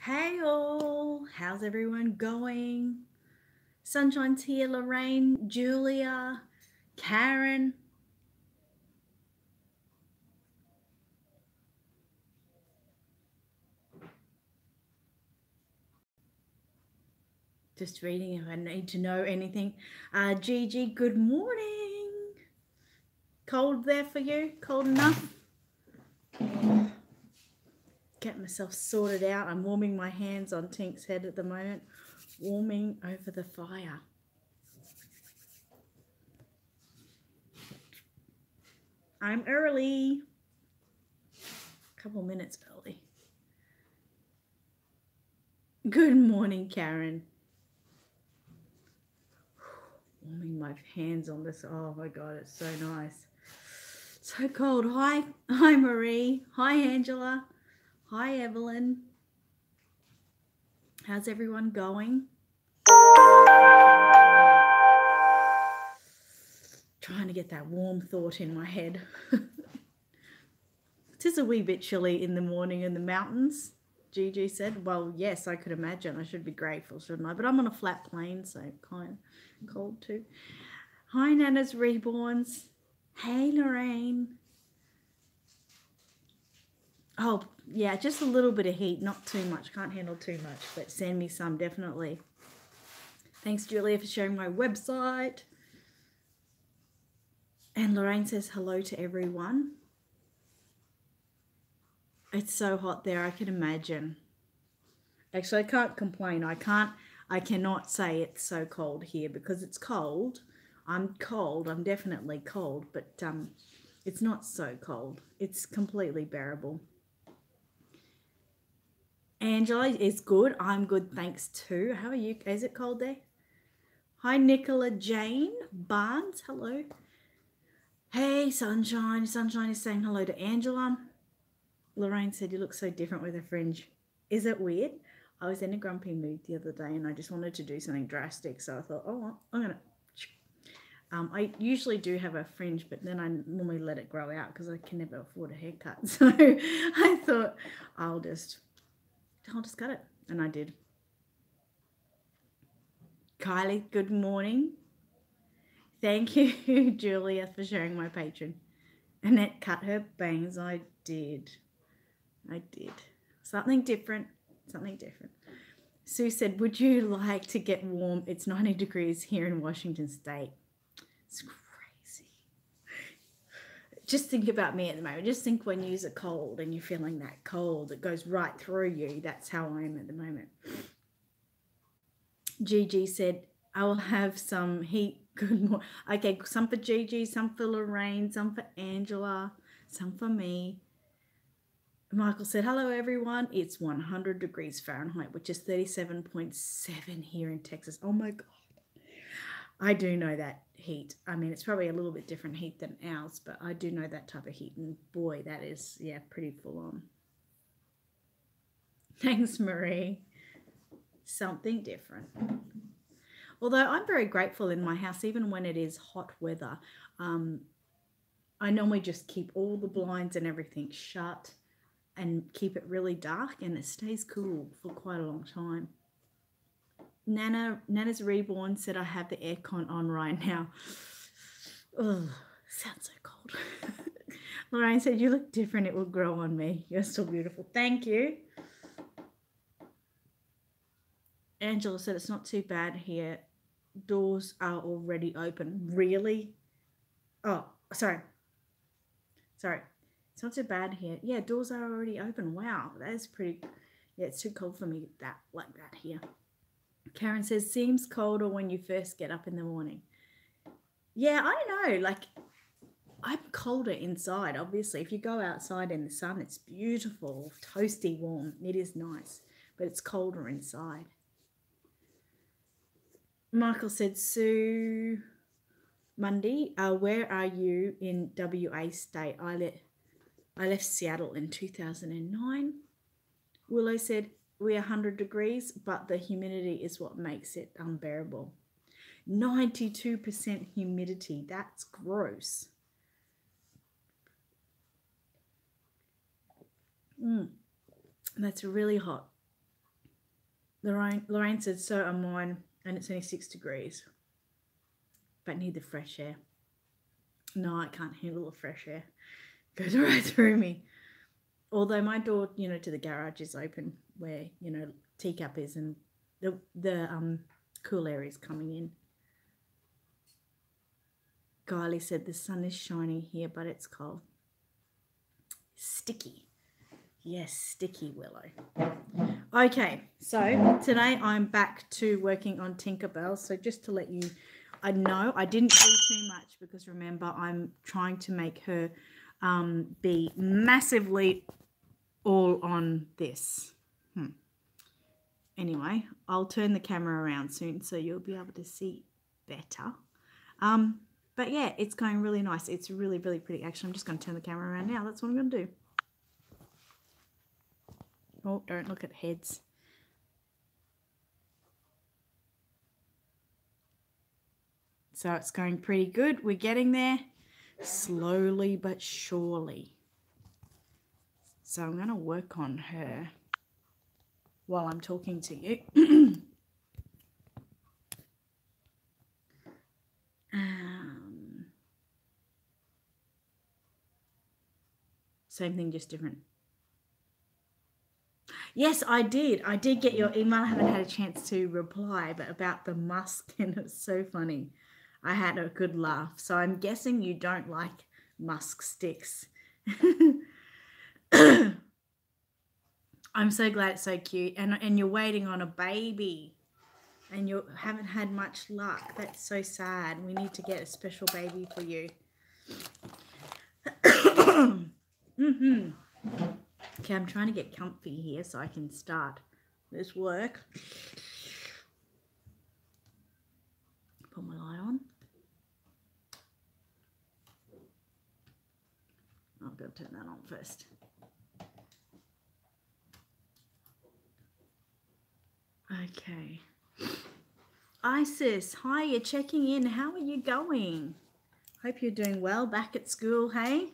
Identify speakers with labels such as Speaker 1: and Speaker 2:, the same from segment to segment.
Speaker 1: Hey all, how's everyone going? Sunshine's here, Lorraine, Julia, Karen. Just reading if I need to know anything. Gigi, good morning. Cold there for you? Cold enough? Get myself sorted out. I'm warming my hands on Tink's head at the moment. Warming over the fire. I'm early. A couple minutes early. Good morning, Karen. Warming my hands on this. Oh my God, it's so nice. So cold. Hi Marie. Hi Angela. Hi Evelyn. How's everyone going? Trying to get that warm thought in my head. Tis a wee bit chilly in the morning in the mountains, Gigi said. Well, yes, I could imagine. I should be grateful, shouldn't I? But I'm on a flat plane, so kind of cold too. Hi Nana's Reborns. Hey Lorraine. Oh, yeah, just a little bit of heat, not too much. Can't handle too much, but send me some, definitely. Thanks, Julia, for sharing my website. And Lorraine says hello to everyone. It's so hot there, I can imagine. Actually, I can't complain. I cannot say it's so cold here because it's cold. I'm cold. I'm definitely cold, but it's not so cold. It's completely bearable. Angela is good. I'm good, thanks too. How are you? Is it cold there? Hi, Nicola Jane Barnes. Hello. Hey, Sunshine. Sunshine is saying hello to Angela. Lorraine said, you look so different with a fringe. Is it weird? I was in a grumpy mood the other day and I just wanted to do something drastic. So I thought, oh, I'm going to... I usually do have a fringe, but then I normally let it grow out because I can never afford a haircut. So I thought, I'll just cut it. And I did. Kylie, good morning. Thank you, Julia, for sharing my Patreon. Annette cut her bangs. I did. Something different. Sue said, would you like to get warm? It's 90 degrees here in Washington State. It's crazy. Just think about me at the moment. Just think when you're cold and you're feeling that cold, it goes right through you. That's how I am at the moment. Gigi said, I will have some heat. Good morning. Okay, some for Gigi, some for Lorraine, some for Angela, some for me. Michael said, hello everyone. It's 100 degrees Fahrenheit, which is 37.7 here in Texas. Oh my God. I do know that heat. I mean, it's probably a little bit different heat than ours, but I do know that type of heat. And boy, that is, yeah, pretty full on. Thanks, Marie. Something different. Although I'm very grateful in my house, even when it is hot weather, I normally just keep all the blinds and everything shut and keep it really dark, and it stays cool for quite a long time. Nana's Reborn said, I have the aircon on right now. Ugh, sounds so cold. Lorraine said, you look different. It will grow on me. You're still beautiful. Thank you. Angela said, it's not too bad here. Doors are already open. Really? Oh, sorry. It's not too bad here. Yeah, doors are already open. Wow, that is pretty... Yeah, it's too cold for me like that here. Karen says, seems colder when you first get up in the morning. Yeah, I don't know. Like, I'm colder inside, obviously. If you go outside in the sun, it's beautiful, toasty warm. It is nice, but it's colder inside. Michael said, Sue Mundy, where are you in WA state? I left Seattle in 2009. Willow said, we're 100 degrees, but the humidity is what makes it unbearable. 92% humidity. That's gross. That's really hot. Lorraine said, so am mine, and it's only 6 degrees. But need the fresh air. No, I can't handle the fresh air. Goes right through me. Although my door, to the garage is open where, teacup is, and the cool air is coming in. Kylie said the sun is shining here, but it's cold. Sticky. Yes, sticky, Willow. Okay, so today I'm back to working on Tinkerbells. So just to let you, I know I didn't do too much because remember I'm trying to make her be massively all on this. Anyway, I'll turn the camera around soon so you'll be able to see better. But yeah, it's going really nice. It's really, really pretty. Actually, I'm just going to turn the camera around now. That's what I'm going to do. Oh, don't look at heads. So it's going pretty good. We're getting there slowly but surely. So I'm going to work on her while I'm talking to you. Same thing, just different. Yes, I did. I did get your email. I haven't had a chance to reply, but about the musk, and it's so funny. I had a good laugh. So I'm guessing you don't like musk sticks. I'm so glad it's so cute. And you're waiting on a baby. And you haven't had much luck. That's so sad. We need to get a special baby for you. Okay, I'm trying to get comfy here so I can start this work. Put my light on. I've got to turn that on first. Okay. Isis, hi, you're checking in. How are you going? Hope you're doing well back at school, hey?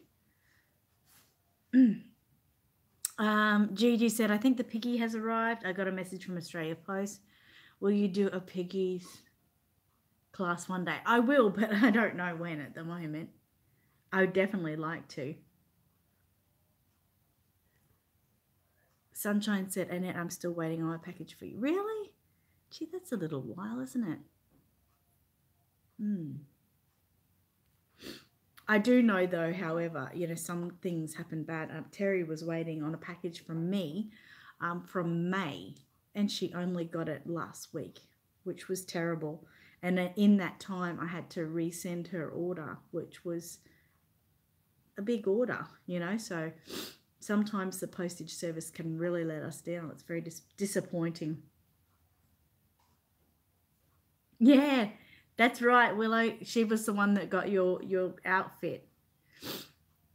Speaker 1: Gigi said, I think the piggy has arrived. I got a message from Australia Post. Will you do a piggies class one day? I will, but I don't know when at the moment. I would definitely like to. Sunshine said, Annette, I'm still waiting on my package for you. Really? Gee, that's a little while, isn't it? I do know, though, however, some things happen bad. Terry was waiting on a package from me from May, and she only got it last week, which was terrible. And in that time, I had to resend her order, which was a big order, so sometimes the postage service can really let us down. It's very disappointing. Yeah. That's right, Willow. She was the one that got your outfit.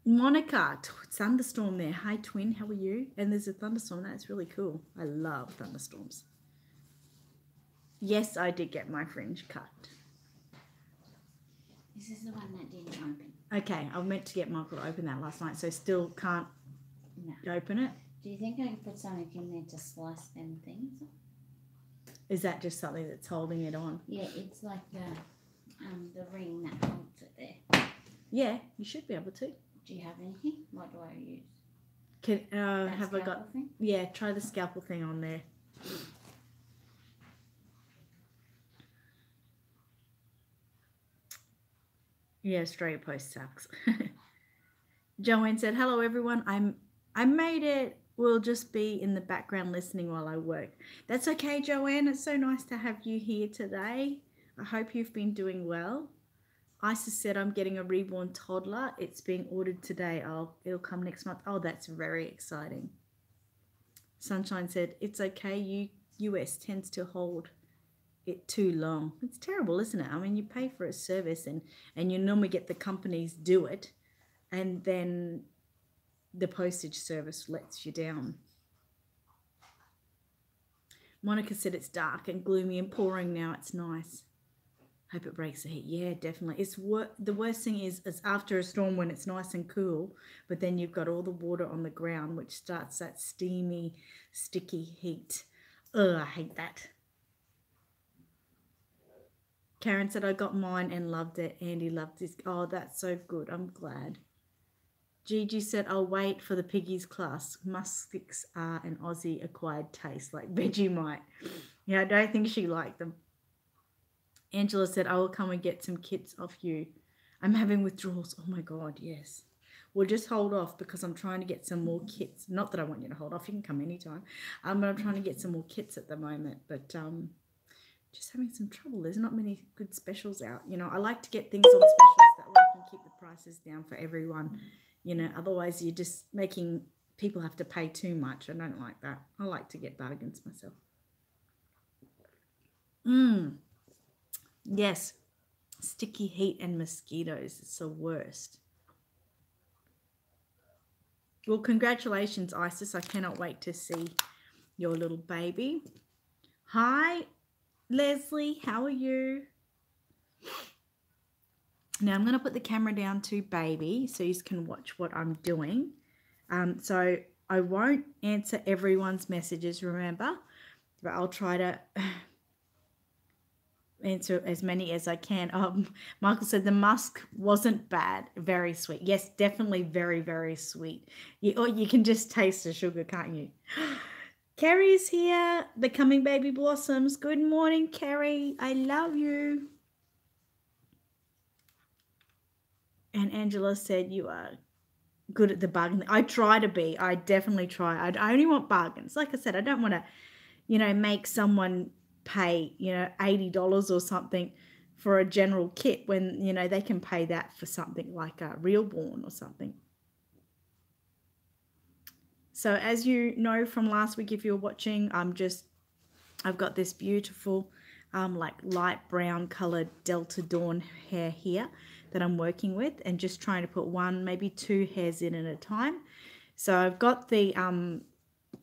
Speaker 1: Monica, thunderstorm there. Hi, twin. How are you? And there's a thunderstorm. That's really cool. I love thunderstorms. Yes, I did get my fringe cut.
Speaker 2: This is the one that didn't open.
Speaker 1: Okay, I meant to get Michael to open that last night, so still can't open it.
Speaker 2: Do you think I can put something in there to slice them things?
Speaker 1: Is that just something that's holding it on?
Speaker 2: Yeah, it's like the ring that holds it there.
Speaker 1: Yeah, you should be able to.
Speaker 2: Do you have anything? What do I use?
Speaker 1: Have I got?
Speaker 2: Thing?
Speaker 1: Yeah, try the scalpel thing on there. Yeah, Australia Post sucks. Joanne said, "Hello everyone. I made it. We'll just be in the background listening while I work." That's okay, Joanne. It's so nice to have you here today. I hope you've been doing well. Isis said, I'm getting a reborn toddler. It's being ordered today. It'll come next month. Oh, that's very exciting. Sunshine said, it's okay. US tends to hold it too long. It's terrible, isn't it? I mean, you pay for a service and you normally get the companies do it, and then the postage service lets you down. Monica said it's dark and gloomy and pouring now. It's nice. Hope it breaks the heat. Yeah, definitely. It's the worst thing is after a storm when it's nice and cool, but then you've got all the water on the ground, which starts that steamy, sticky heat. Ugh, I hate that. Karen said, I got mine and loved it. Andy loved this. Oh, that's so good. I'm glad. Gigi said, I'll wait for the piggies class. Muskies are an Aussie acquired taste, like Vegemite. Yeah, I don't think she liked them. Angela said, I will come and get some kits off you. I'm having withdrawals. Oh my God, yes. We'll just hold off because I'm trying to get some more kits. Not that I want you to hold off. You can come anytime. But I'm trying to get some more kits at the moment. But just having some trouble. There's not many good specials out. You know, I like to get things on specials that way I can keep the prices down for everyone. You know, otherwise you're just making people have to pay too much. I don't like that. I like to get bargains myself. Yes. Sticky heat and mosquitoes. It's the worst. Well, congratulations, Isis. I cannot wait to see your little baby. Hi, Leslie. How are you? Now, I'm going to put the camera down to baby so you can watch what I'm doing. So I won't answer everyone's messages, remember, but I'll try to answer as many as I can. Michael said the musk wasn't bad, very sweet. Yes, definitely very, very sweet. You can just taste the sugar, can't you? Carrie's here, becoming baby blossoms. Good morning, Carrie. I love you. And Angela said you are good at the bargain. I try to be. I definitely try. I only want bargains. Like I said, I don't want to, you know, make someone pay, you know, $80 or something for a general kit when, you know, they can pay that for something like a Reborn or something. So as you know from last week, if you're watching, I've got this beautiful like light brown colored Delta Dawn hair here that I'm working with, and just trying to put one, maybe two hairs in at a time. So I've got the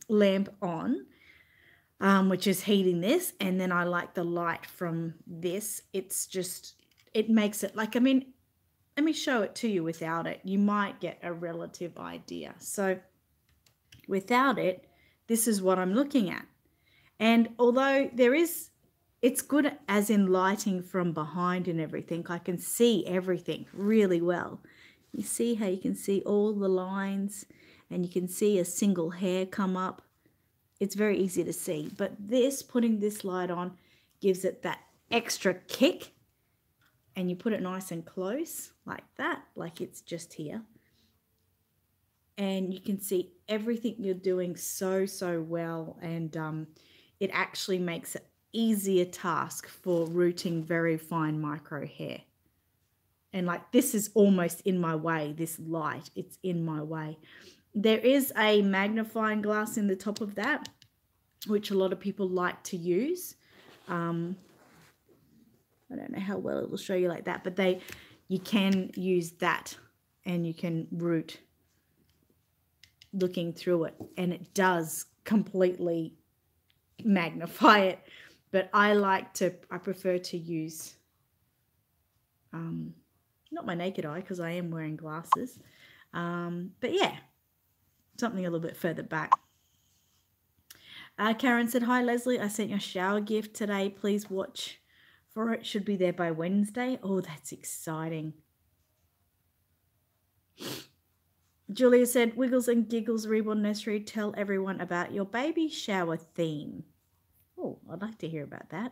Speaker 1: lamp on, which is heating this, and then I like the light from this. It's just, it makes it like, I mean, let me show it to you without it. You might get a relative idea. So without it, this is what I'm looking at. And although it's good as in lighting from behind and everything, I can see everything really well. You see how you can see all the lines and you can see a single hair come up. It's very easy to see. But putting this light on gives it that extra kick, and you put it nice and close like that, like it's just here. And you can see everything you're doing so, so well. And it actually makes it easier task for rooting very fine micro hair. And like this is almost in my way, this light, it's in my way. There is a magnifying glass in the top of that, which a lot of people like to use. I don't know how well it will show you like that, but you can use that and you can root looking through it, and it does completely magnify it. But I prefer to use not my naked eye because I am wearing glasses, but yeah, something a little bit further back. Karen said, hi Leslie, I sent you a shower gift today, please watch for it. Should be there by Wednesday. Oh, that's exciting. Julia said, Wiggles and Giggles Reborn Nursery, tell everyone about your baby shower theme. Oh, I'd like to hear about that.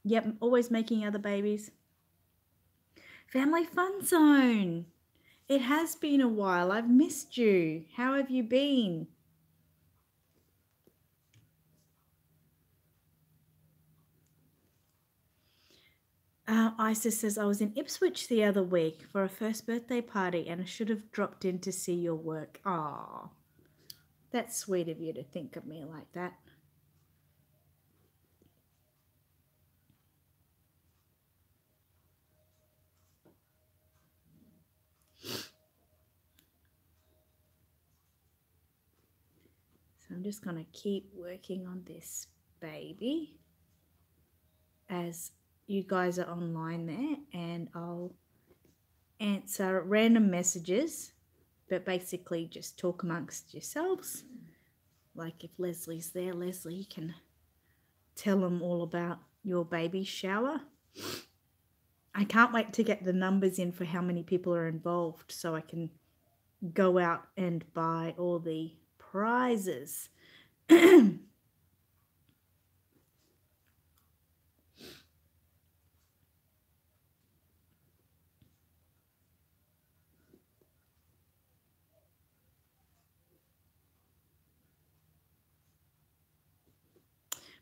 Speaker 1: Yep, always making other babies. Family Fun Zone. It has been a while. I've missed you. How have you been? Isis says, I was in Ipswich the other week for a first birthday party and I should have dropped in to see your work. Oh, that's sweet of you to think of me like that. So I'm just going to keep working on this baby as you guys are online there, and I'll answer random messages, but basically just talk amongst yourselves Like if Leslie's there, Leslie, you can tell them all about your baby shower. I can't wait to get the numbers in for how many people are involved so I can go out and buy all the prizes.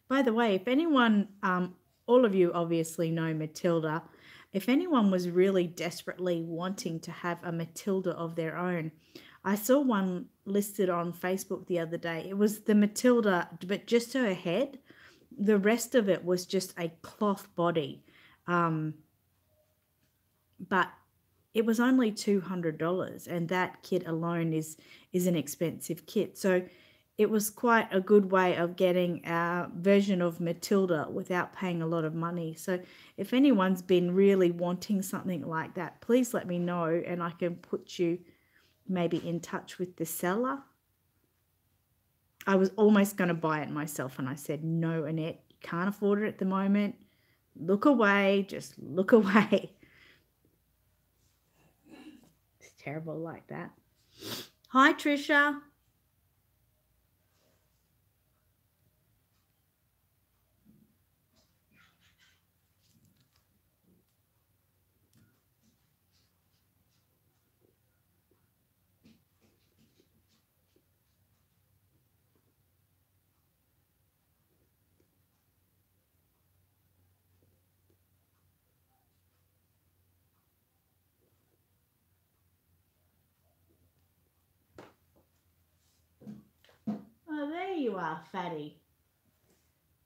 Speaker 1: By the way, if anyone, all of you obviously know Matilda, if anyone was really desperately wanting to have a Matilda of their own, I saw one listed on Facebook the other day. It was the Matilda, but just her head. The rest of it was just a cloth body. But it was only $200, and that kit alone is an expensive kit. So it was quite a good way of getting our version of Matilda without paying a lot of money. So if anyone's been really wanting something like that, please let me know and I can put you maybe in touch with the seller. I was almost going to buy it myself and I said, no, Annette, you can't afford it at the moment. Look away, just look away. It's terrible like that. Hi, Trisha. Oh, there you are, Fatty.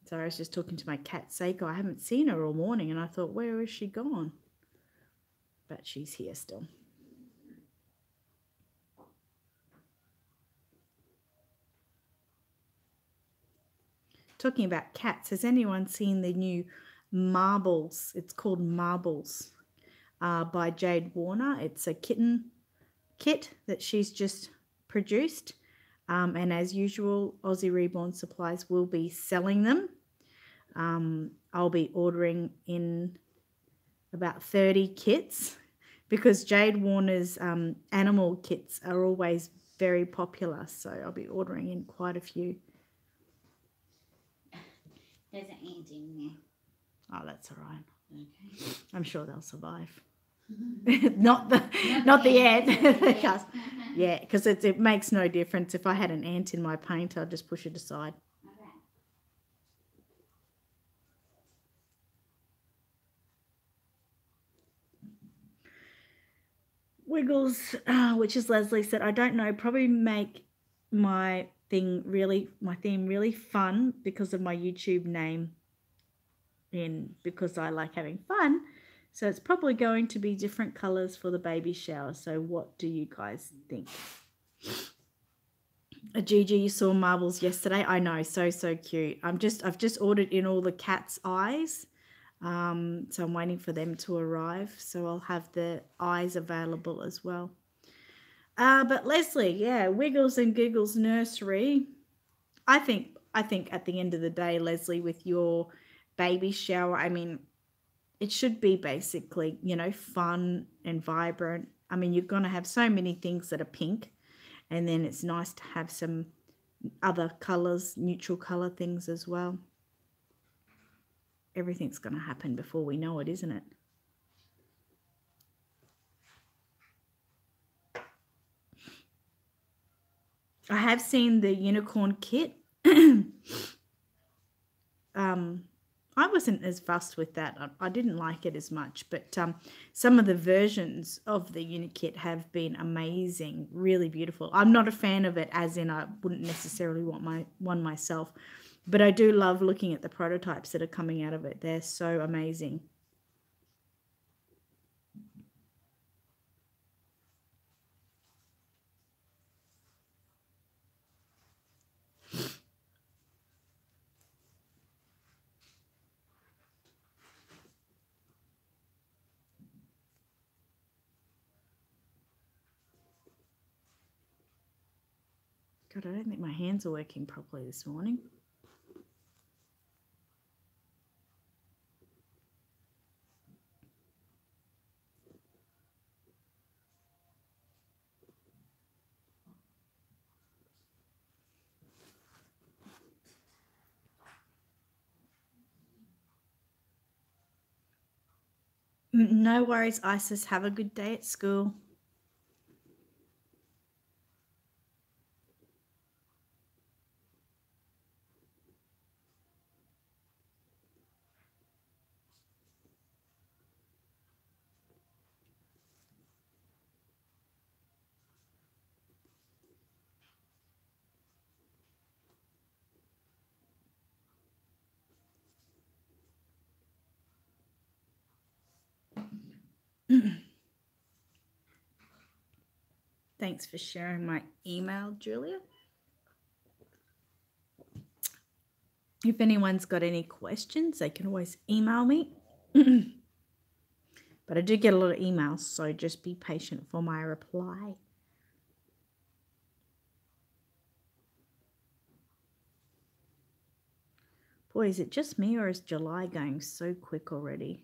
Speaker 1: Sorry, I was just talking to my cat, Seiko. I haven't seen her all morning, and I thought, where is she gone? But she's here still. Talking about cats, has anyone seen the new Marbles? It's called Marbles by Jade Warner. It's a kitten kit that she's just produced. And as usual, Aussie Reborn Supplies will be selling them. I'll be ordering in about 30 kits because Jade Warner's animal kits are always very popular. So I'll be ordering in quite a few.
Speaker 2: There's an ant in there.
Speaker 1: Oh, that's all right.
Speaker 2: Okay.
Speaker 1: I'm sure they'll survive. not the ant. Yeah, because it makes no difference. If I had an ant in my paint, I'd just push it aside.
Speaker 2: Okay.
Speaker 1: Wiggles, which is Leslie said, I don't know, probably make my theme really fun because of my YouTube name and because I like having fun. So it's probably going to be different colors for the baby shower. So what do you guys think? Gigi, you saw Marbles yesterday. I know, so cute. I've just ordered in all the cat's eyes. So I'm waiting for them to arrive. So I'll have the eyes available as well. But Leslie, yeah, Wiggles and Giggles Nursery. I think at the end of the day, Leslie, with your baby shower, I mean, it should be basically, you know, fun and vibrant. I mean, you're going to have so many things that are pink, and then it's nice to have some other colors, neutral color things as well. Everything's going to happen before we know it, isn't it? I have seen the unicorn kit. I wasn't as fussed with that. I didn't like it as much, but some of the versions of the Unikit have been amazing, really beautiful. I'm not a fan of it, as in I wouldn't necessarily want one myself, but I do love looking at the prototypes that are coming out of it. They're so amazing. God, I don't think my hands are working properly this morning. No worries, Isis. Have a good day at school. Thanks for sharing my email, Julia. If anyone's got any questions, they can always email me. But I do get a lot of emails, so just be patient for my reply. Boy, is it just me or is July going so quick already?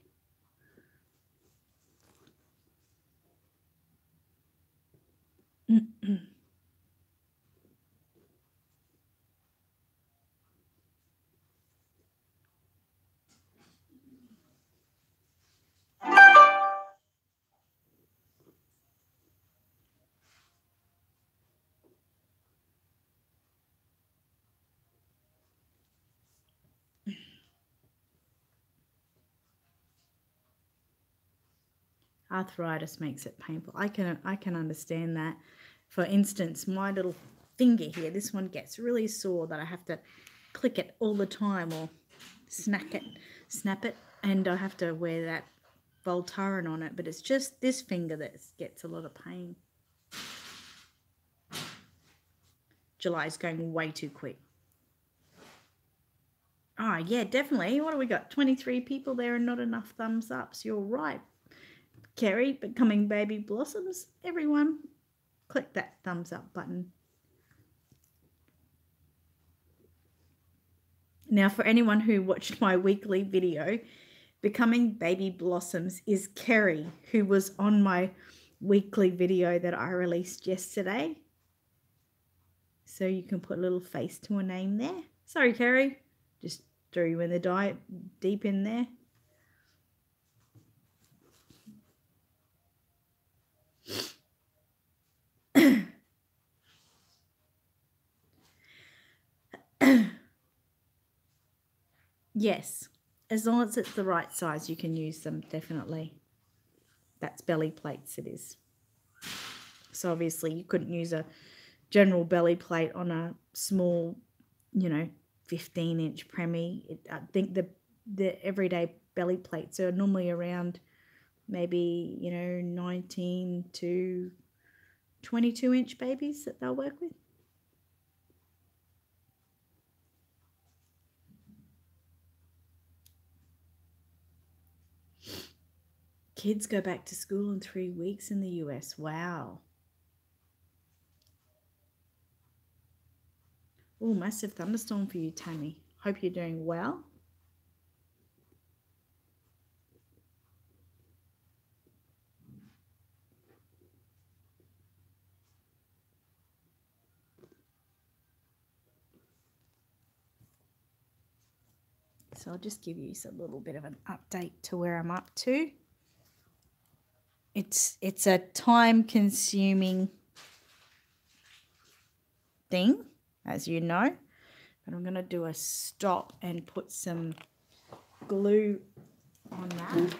Speaker 1: Arthritis makes it painful. I can understand that. For instance, my little finger here, this one gets really sore that I have to click it all the time or snap it, and I have to wear that Voltaren on it, but it's just this finger that gets a lot of pain. July's going way too quick. Oh, yeah, definitely. What do we got? 23 people there and not enough thumbs ups. You're right, Kerry. Becoming Baby Blossoms. Everyone, click that thumbs up button. Now, for anyone who watched my weekly video, Becoming Baby Blossoms is Kerry, who was on my weekly video that I released yesterday. So you can put a little face to a name there. Sorry, Kerry. Just threw you in the diet deep in there. Yes, as long as it's the right size, you can use them, definitely. That's belly plates, it is. So obviously you couldn't use a general belly plate on a small, 15-inch preemie. I think the everyday belly plates are normally around maybe, 19 to 22-inch babies that they'll work with. Kids go back to school in 3 weeks in the US. Wow. Oh, massive thunderstorm for you, Tammy. Hope you're doing well. So I'll just give you a little bit of an update to where I'm up to. It's a time-consuming thing, as you know. But I'm going to do a stop and put some glue on that.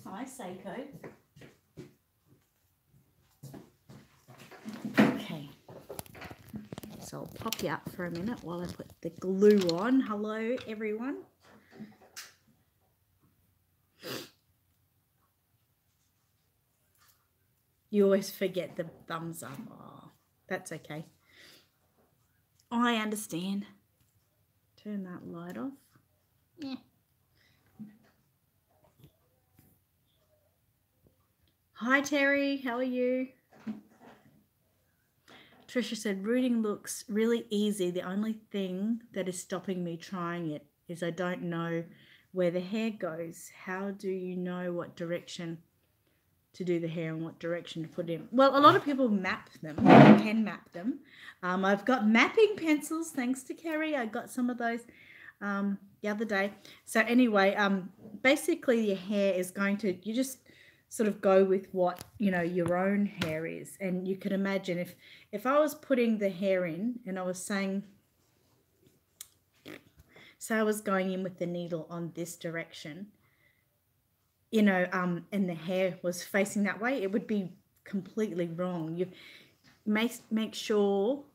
Speaker 1: Hi, Seiko. Okay. So I'll pop you up for a minute while I put the glue on. Hello, everyone. You always forget the thumbs up. Oh, that's okay. I understand. Turn that light off. Yeah. Hi Terry, how are you? Trisha said, rooting looks really easy. The only thing that is stopping me trying it is I don't know where the hair goes. How do you know what direction to do the hair and what direction to put in? Well, a lot of people map them. You can map them. I've got mapping pencils, thanks to Kerry. I got some of those the other day. So anyway, basically your hair is going to, you just sort of go with what, you know, your own hair is. And you can imagine if I was putting the hair in and I was saying, so I was going in with the needle on this direction, you know, and the hair was facing that way, it would be completely wrong. You make sure.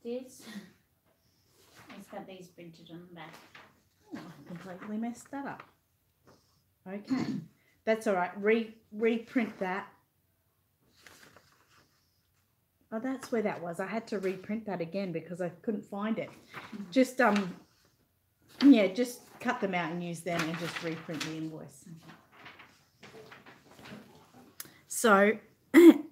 Speaker 2: This. It's got these printed on the back.
Speaker 1: Oh, I completely messed that up. Okay, that's all right. Reprint that. Oh, that's where that was. I had to reprint that again because I couldn't find it. Just yeah, just cut them out and use them and just reprint the invoice. So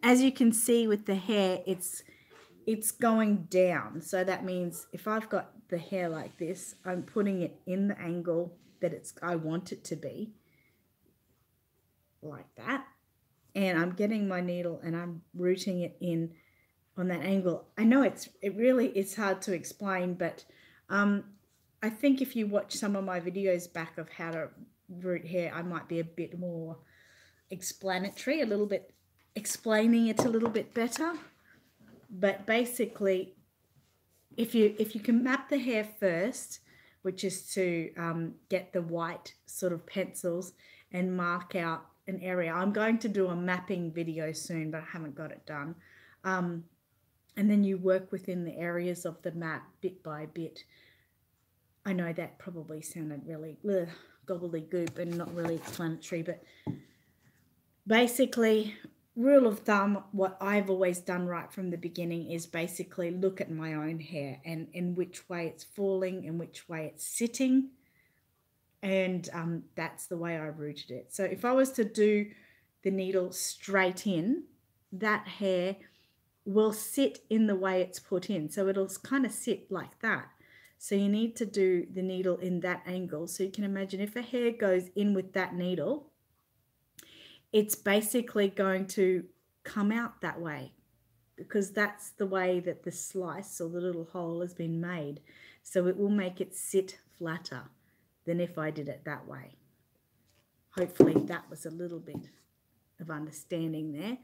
Speaker 1: as you can see with the hair, it's going down. So that means if I've got the hair like this, I'm putting it in the angle that I want it to be, like that. And I'm getting my needle and I'm rooting it in on that angle. I know it's hard to explain, but I think if you watch some of my videos back of how to root hair, I might be a bit more explanatory, a little bit explaining it a little bit better. But basically, if you can map the hair first, which is to get the white sort of pencils and mark out an area. I'm going to do a mapping video soon, but I haven't got it done. And then you work within the areas of the map bit by bit. I know that probably sounded really gobbledygook and not really explanatory, but basically, rule of thumb, what I've always done right from the beginning is basically look at my own hair and in which way it's falling and which way it's sitting. And that's the way I rooted it. So if I was to do the needle straight in, that hair will sit in the way it's put in. So it'll kind of sit like that. So you need to do the needle in that angle. So you can imagine if a hair goes in with that needle, it's basically going to come out that way because that's the way that the slice or the little hole has been made. So it will make it sit flatter than if I did it that way. Hopefully that was a little bit of understanding there.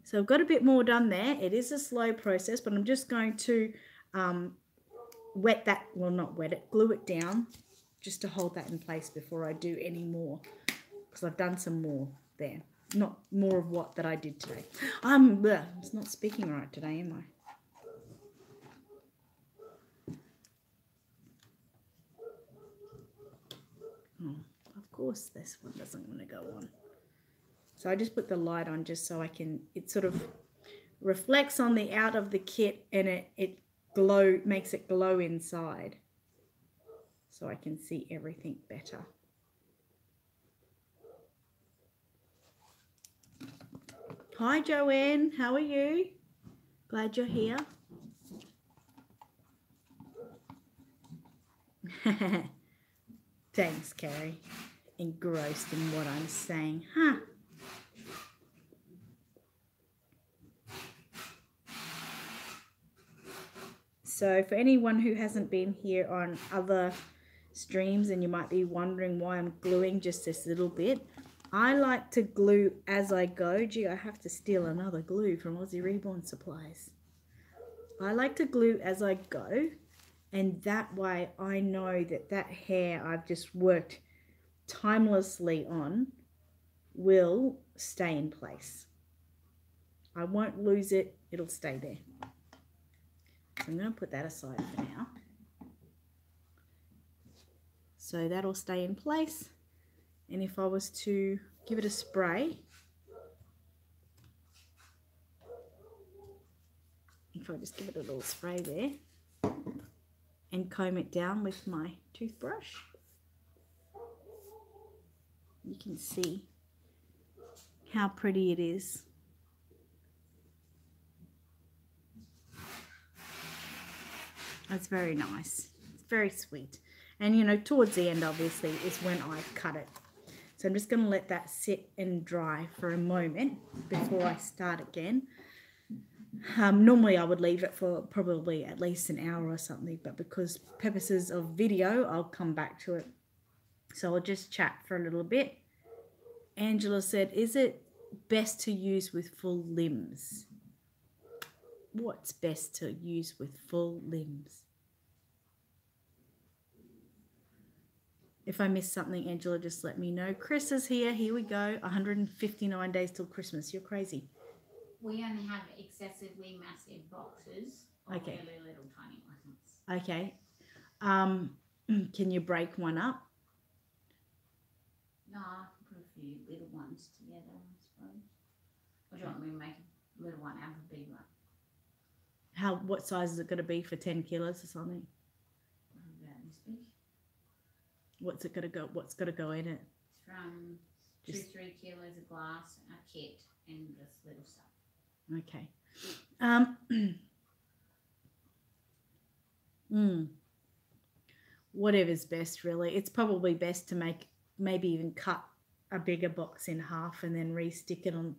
Speaker 1: So I've got a bit more done there. It is a slow process, but I'm just going to wet that, well, not wet it, glue it down just to hold that in place before I do any more, because I've done some more there. Not more of what that I did today. I'm not speaking right today, am I? Oh, of course this one doesn't want to go on. So I just put the light on just so I can, it sort of reflects on the out of the kit and it makes it glow inside so I can see everything better. Hi Joanne, how are you? Glad you're here. Thanks, Carrie. Engrossed in what I'm saying, huh? So for anyone who hasn't been here on other streams and you might be wondering why I'm gluing just this little bit, I like to glue as I go. Gee, I have to steal another glue from Aussie Reborn Supplies. I like to glue as I go, and that way I know that that hair I've just worked timelessly on will stay in place. I won't lose it, it'll stay there. So I'm going to put that aside for now. So that'll stay in place. And if I was to give it a spray, if I just give it a little spray there and comb it down with my toothbrush, you can see how pretty it is. It's very nice. It's very sweet. And, you know, towards the end, obviously, is when I cut it. So I'm just going to let that sit and dry for a moment before I start again. Normally I would leave it for probably at least an hour or something, but because purposes of video, I'll come back to it. So I'll just chat for a little bit. Angela said, is it best to use with full limbs? What's best to use with full limbs? If I missed something, Angela, just let me know. Chris is here. Here we go. 159 days till Christmas. You're crazy.
Speaker 2: We only have excessively massive boxes or
Speaker 1: Okay.
Speaker 2: really little tiny ones.
Speaker 1: Okay. Can you break one up?
Speaker 2: No, I can put a few little ones together, I suppose. Or do you want me to make a little one and a big one?
Speaker 1: What size is it going to be for 10 kilos or something?
Speaker 2: About this big.
Speaker 1: What's it going to go? What's going to go in it?
Speaker 2: It's from 2-3 kilos of glass, a kit, and just little stuff.
Speaker 1: Okay. Whatever's best, really. It's probably best to maybe even cut a bigger box in half and then re-stick it on,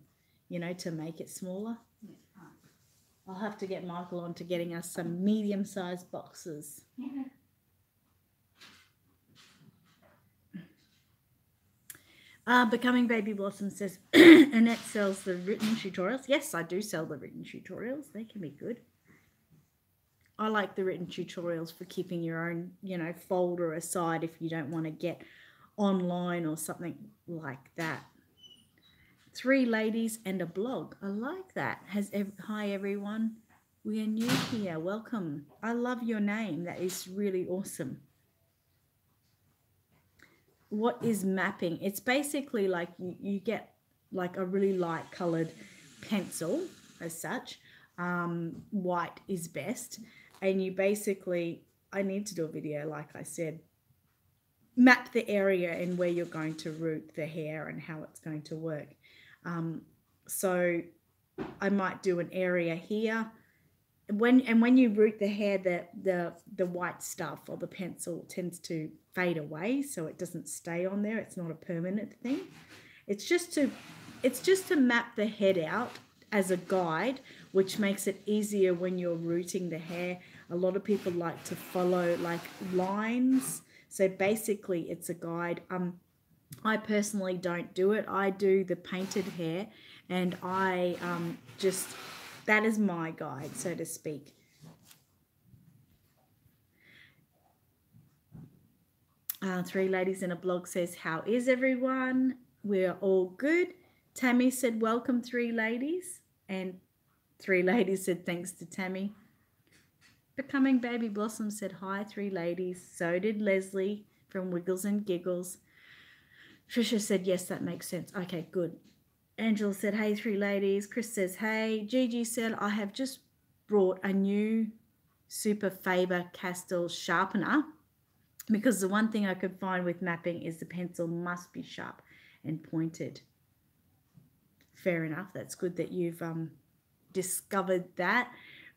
Speaker 1: you know, to make it smaller.
Speaker 2: Yeah, right.
Speaker 1: I'll have to get Michael on to getting us some medium-sized boxes.
Speaker 2: Yeah.
Speaker 1: Becoming Baby Blossom says, Annette sells the written tutorials. Yes, I do sell the written tutorials. They can be good. I like the written tutorials for keeping your own, you know, folder aside if you don't want to get online or something like that. 3 ladies and a blog. I like that. Hi, everyone. We are new here. Welcome. I love your name. That is really awesome. What is mapping? It's basically like you get like a really light colored pencil as such. White is best. And you basically, I need to do a video, like I said, map the area and where you're going to root the hair and how it's going to work. So I might do an area here. When you root the hair, the white stuff or the pencil tends to fade away, so it doesn't stay on there. It's not a permanent thing. It's just to map the head out as a guide, which makes it easier when you're rooting the hair. A lot of people like to follow like lines, so basically it's a guide. I personally don't do it. I do the painted hair, and I that is my guide, so to speak. Three ladies in a blog says, how is everyone? We're all good. Tammy said, welcome, 3 ladies. And 3 ladies said, thanks to Tammy. Becoming Baby Blossom said, hi, 3 ladies. So did Leslie from Wiggles and Giggles. Trisha said, yes, that makes sense. Okay, good. Angela said, hey, 3 ladies. Chris says, hey. Gigi said, I have just brought a new Super Faber-Castell sharpener, because the one thing I could find with mapping is the pencil must be sharp and pointed. Fair enough. That's good that you've discovered that.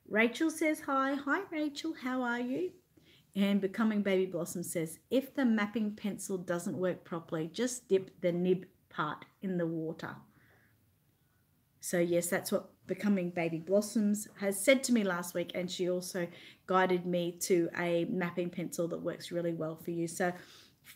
Speaker 1: Rachel says hi. Hi, Rachel. How are you? And Becoming Baby Blossom says, if the mapping pencil doesn't work properly, just dip the nib part in the water. So yes, that's what Becoming Baby Blossoms has said to me last week, and she also guided me to a mapping pencil that works really well for you. So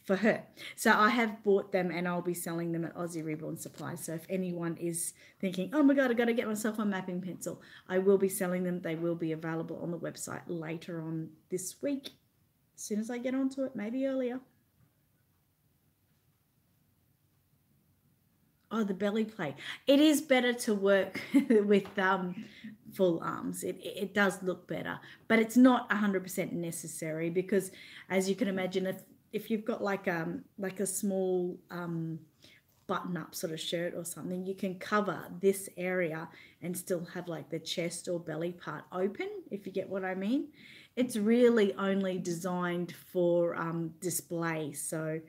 Speaker 1: for her. So I have bought them and I'll be selling them at Aussie Reborn Supply. So if anyone is thinking, oh my God, I've got to get myself a mapping pencil, I will be selling them. They will be available on the website later on this week. As soon as I get onto it, maybe earlier. Oh, the belly plate. It is better to work with full arms. It does look better, but it's not 100% necessary, because as you can imagine, if you've got like a small button-up sort of shirt or something, you can cover this area and still have like the chest or belly part open, if you get what I mean. It's really only designed for display, so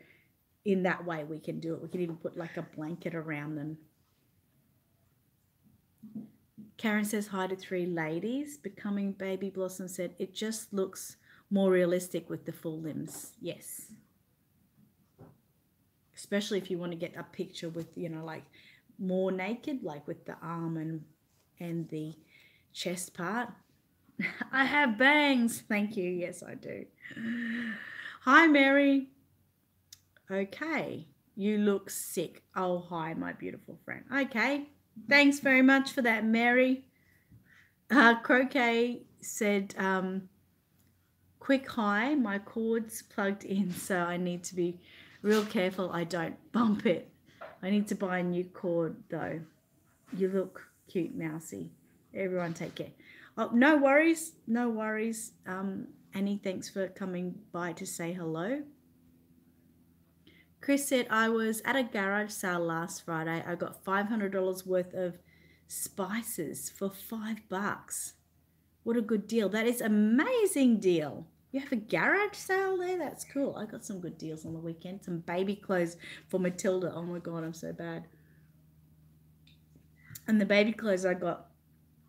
Speaker 1: in that way we can do it. We can even put like a blanket around them. Karen says hi to 3 ladies. Becoming Baby Blossom said it just looks more realistic with the full limbs. Yes. Especially if you want to get a picture with, you know, like more naked, like with the arm and the chest part. I have bangs. Thank you. Yes, I do. Hi, Mary. Okay. You look sick. Oh, hi, my beautiful friend. Okay. Thanks very much for that, Mary. Croquet said, quick hi, my cord's plugged in, so I need to be real careful I don't bump it. I need to buy a new cord, though. You look cute, Mousy. Everyone take care. Oh, no worries. No worries. Annie, thanks for coming by to say hello. Chris said, I was at a garage sale last Friday. I got $500 worth of spices for $5. What a good deal. That is an amazing deal. You have a garage sale there? That's cool. I got some good deals on the weekend. Some baby clothes for Matilda. Oh my God, I'm so bad. And the baby clothes I got,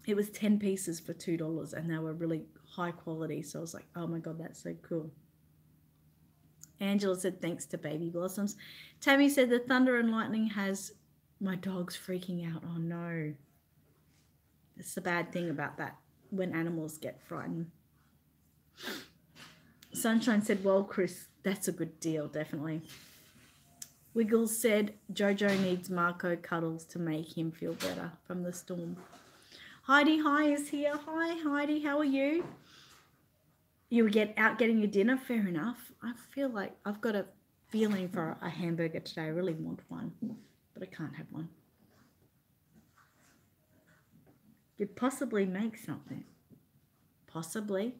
Speaker 1: it was 10 pieces for $2 and they were really high quality. So I was like, oh my God, that's so cool. Angela said, thanks to Baby Blossoms. Tammy said, the thunder and lightning has my dogs freaking out. Oh no. It's the bad thing about that when animals get frightened. Sunshine said, well, Chris, that's a good deal, definitely. Wiggles said, Jojo needs Marco cuddles to make him feel better from the storm. Heidi Hi is here. Hi, Heidi. How are you? You were out getting your dinner? Fair enough. I feel like I've got a feeling for a hamburger today. I really want one, but I can't have one. You'd possibly make something. Possibly.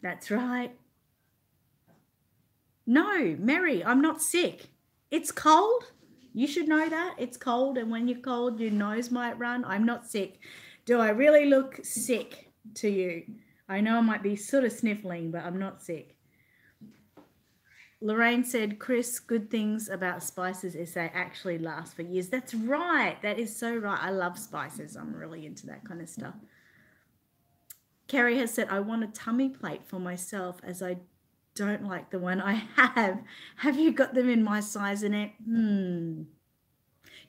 Speaker 1: That's right. No, Mary, I'm not sick. It's cold. You should know that. It's cold, and when you're cold, your nose might run. I'm not sick. Do I really look sick to you? I know I might be sort of sniffling, but I'm not sick. Lorraine said, Chris, good things about spices is they actually last for years. That's right. That is so right. I love spices. I'm really into that kind of stuff. Carrie has said, I want a tummy plate for myself as I don't like the one I have. Have you got them in my size in it?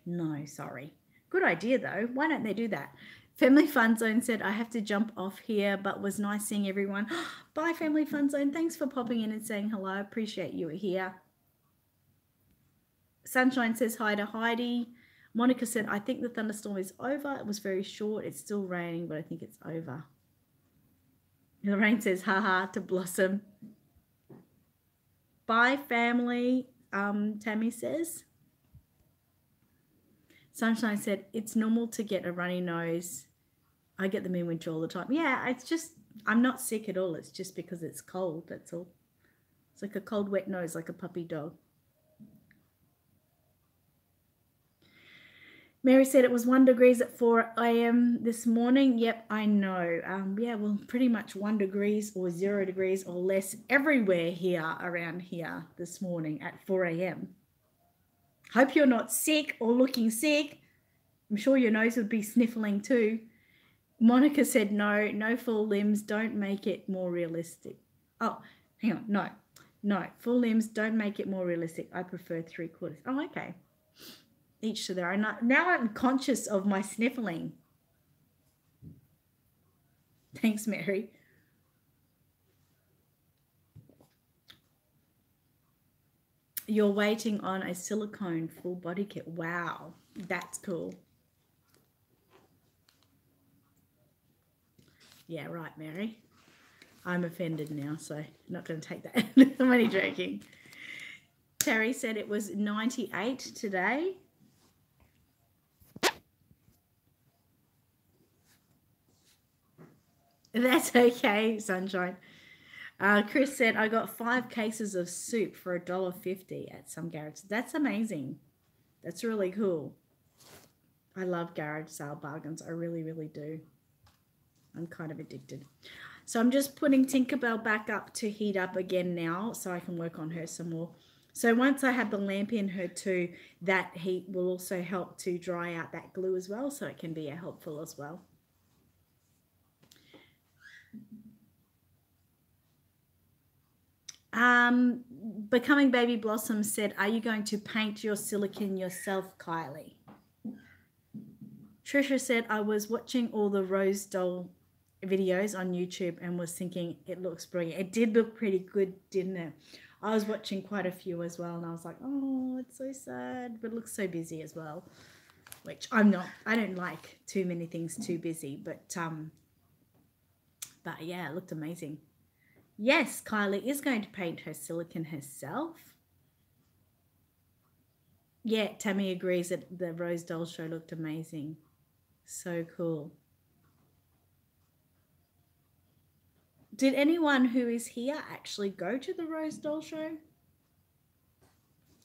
Speaker 1: No, sorry. Good idea, though. Why don't they do that? Family Fun Zone said, I have to jump off here, but was nice seeing everyone. Bye, Family Fun Zone. Thanks for popping in and saying hello. I appreciate you here. Sunshine says hi to Heidi. Monica said, I think the thunderstorm is over. It was very short. It's still raining, but I think it's over. Lorraine says, haha, to Blossom. Bye, family, Tammy says. Sunshine said, it's normal to get a runny nose. I get them in winter all the time. Yeah, it's just, I'm not sick at all. It's just because it's cold, that's all. It's like a cold, wet nose, like a puppy dog. Mary said it was 1 degree at 4 a.m. this morning. Yep, I know. Yeah, well, pretty much 1 degree or 0 degrees or less everywhere here around here this morning at 4 a.m. Hope you're not sick or looking sick. I'm sure your nose would be sniffling too. Monica said, no full limbs. Don't make it more realistic. Oh, hang on. No, full limbs. Don't make it more realistic. I prefer 3/4. Oh, okay. Each to their own. Now I'm conscious of my sniffling. Thanks, Mary. You're waiting on a silicone full body kit. Wow, that's cool. Yeah, right, Mary. I'm offended now, so I'm not going to take that. I'm only joking. Terry said it was 98 today. That's okay, Sunshine. Chris said, I got 5 cases of soup for $1.50 at some garage. That's amazing. That's really cool. I love garage sale bargains. I really, really do. I'm kind of addicted. So I'm just putting Tinkerbell back up to heat up again now so I can work on her some more. So once I have the lamp in her too, that heat will also help to dry out that glue as well, so it can be helpful as well. Becoming Baby Blossom said, are you going to paint your silicone yourself, Kylie? Trisha said, I was watching all the Rose Doll videos on YouTube and was thinking it looks brilliant. It did look pretty good, didn't it? I was watching quite a few as well, and I was like, oh, it's so sad, but it looks so busy as well, which I'm not. I don't like too many things too busy, but yeah, it looked amazing. Yes, Kylie is going to paint her silicone herself. Yeah, Tammy agrees that the Rose Doll show looked amazing. So cool. Did anyone who is here actually go to the Rose Doll show?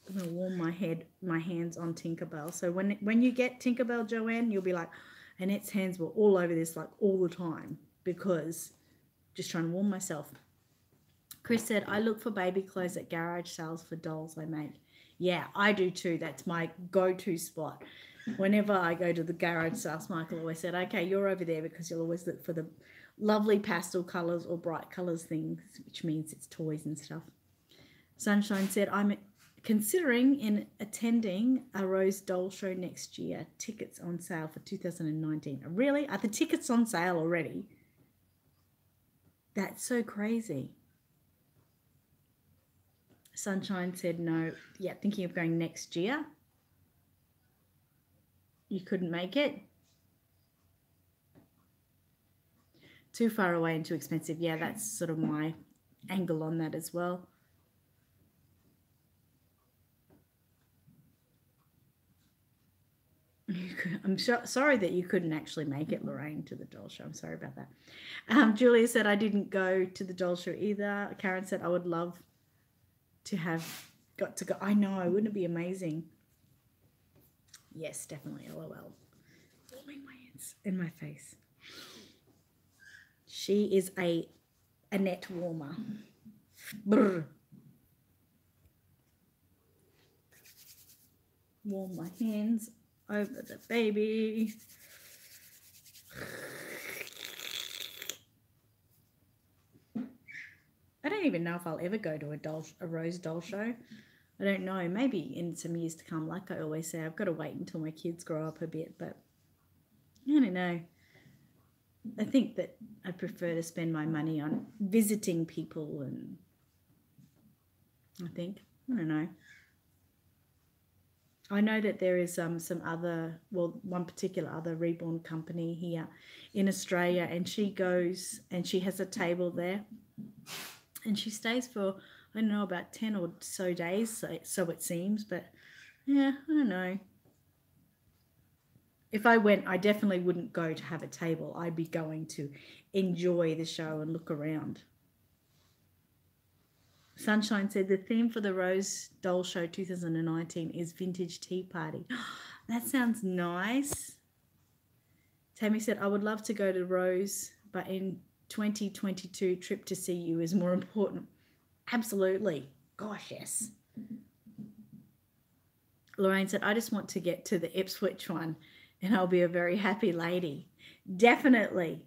Speaker 1: I'm gonna warm my hands on Tinkerbell. So when you get Tinkerbell Joanne, you'll be like, Annette's hands were all over this like all the time because just trying to warm myself. Chris said, I look for baby clothes at garage sales for dolls I make. Yeah, I do too. That's my go-to spot. Whenever I go to the garage sales, Michael always said, okay, you're over there because you'll always look for the lovely pastel colours or bright colours things, which means it's toys and stuff. Sunshine said, I'm considering in attending a Rose Doll show next year. Tickets on sale for 2019. Really? Are the tickets on sale already? That's so crazy. Sunshine said no. Yeah, thinking of going next year. You couldn't make it? Too far away and too expensive. Yeah, that's sort of my angle on that as well. I'm sorry that you couldn't actually make it, Lorraine, to the doll show. I'm sorry about that. Julia said, I didn't go to the doll show either. Karen said, I would love to have got to go. I know, wouldn't it be amazing? Yes, definitely. LOL. Warming my hands in my face. She is a Annette warmer. Brr. Warm my hands over the baby. I don't even know if I'll ever go to a Rose Doll show. I don't know. Maybe in some years to come. Like I always say, I've got to wait until my kids grow up a bit. But I don't know. I think that I prefer to spend my money on visiting people, and I don't know. I know that there is some other, well, one particular other Reborn company here in Australia, and she goes and she has a table there, and she stays for, I don't know, about 10 or so days, so it seems, but yeah, I don't know. If I went, I definitely wouldn't go to have a table. I'd be going to enjoy the show and look around. Sunshine said the theme for the Rose Doll Show 2019 is Vintage Tea Party. That sounds nice. Tammy said, I would love to go to Rose, but in 2022, trip to see you is more important. Absolutely. Gosh, yes. Lorraine said, I just want to get to the Ipswich one and I'll be a very happy lady. Definitely.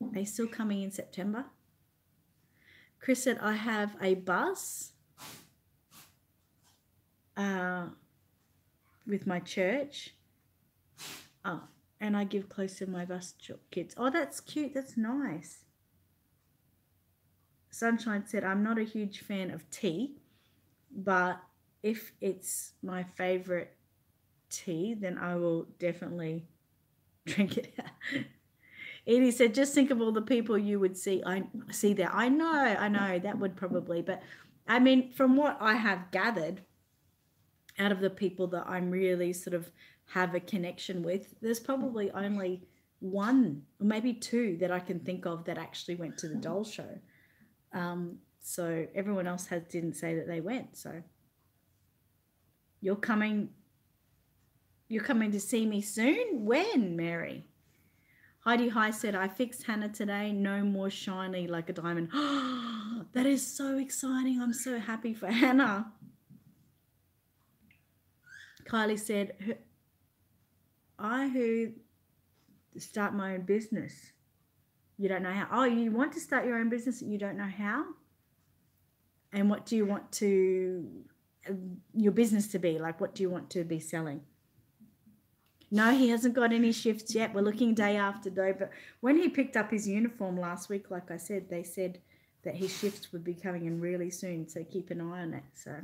Speaker 1: Are they still coming in September? Chris said, I have a bus with my church. Oh, and I give close to my bus kids. Oh, that's cute. That's nice. Sunshine said, I'm not a huge fan of tea, but if it's my favorite tea, then I will definitely drink it. Edie said, just think of all the people you would see there. I know, that would probably, but I mean, from what I have gathered out of the people that I'm really sort of have a connection with, there's probably only one or maybe two that I can think of that actually went to the doll show. So everyone else didn't say that they went. So you're coming to see me soon? When, Mary? Heidi High said, I fixed Hannah today. No more shiny like a diamond. That is so exciting. I'm so happy for Hannah. Kylie said, I who start my own business. You don't know how. Oh, you want to start your own business, you don't know how? And what do you want to your business to be? Like, what do you want to be selling? No, he hasn't got any shifts yet. We're looking day after day. But when he picked up his uniform last week, like I said, they said that his shifts would be coming in really soon. So keep an eye on it. So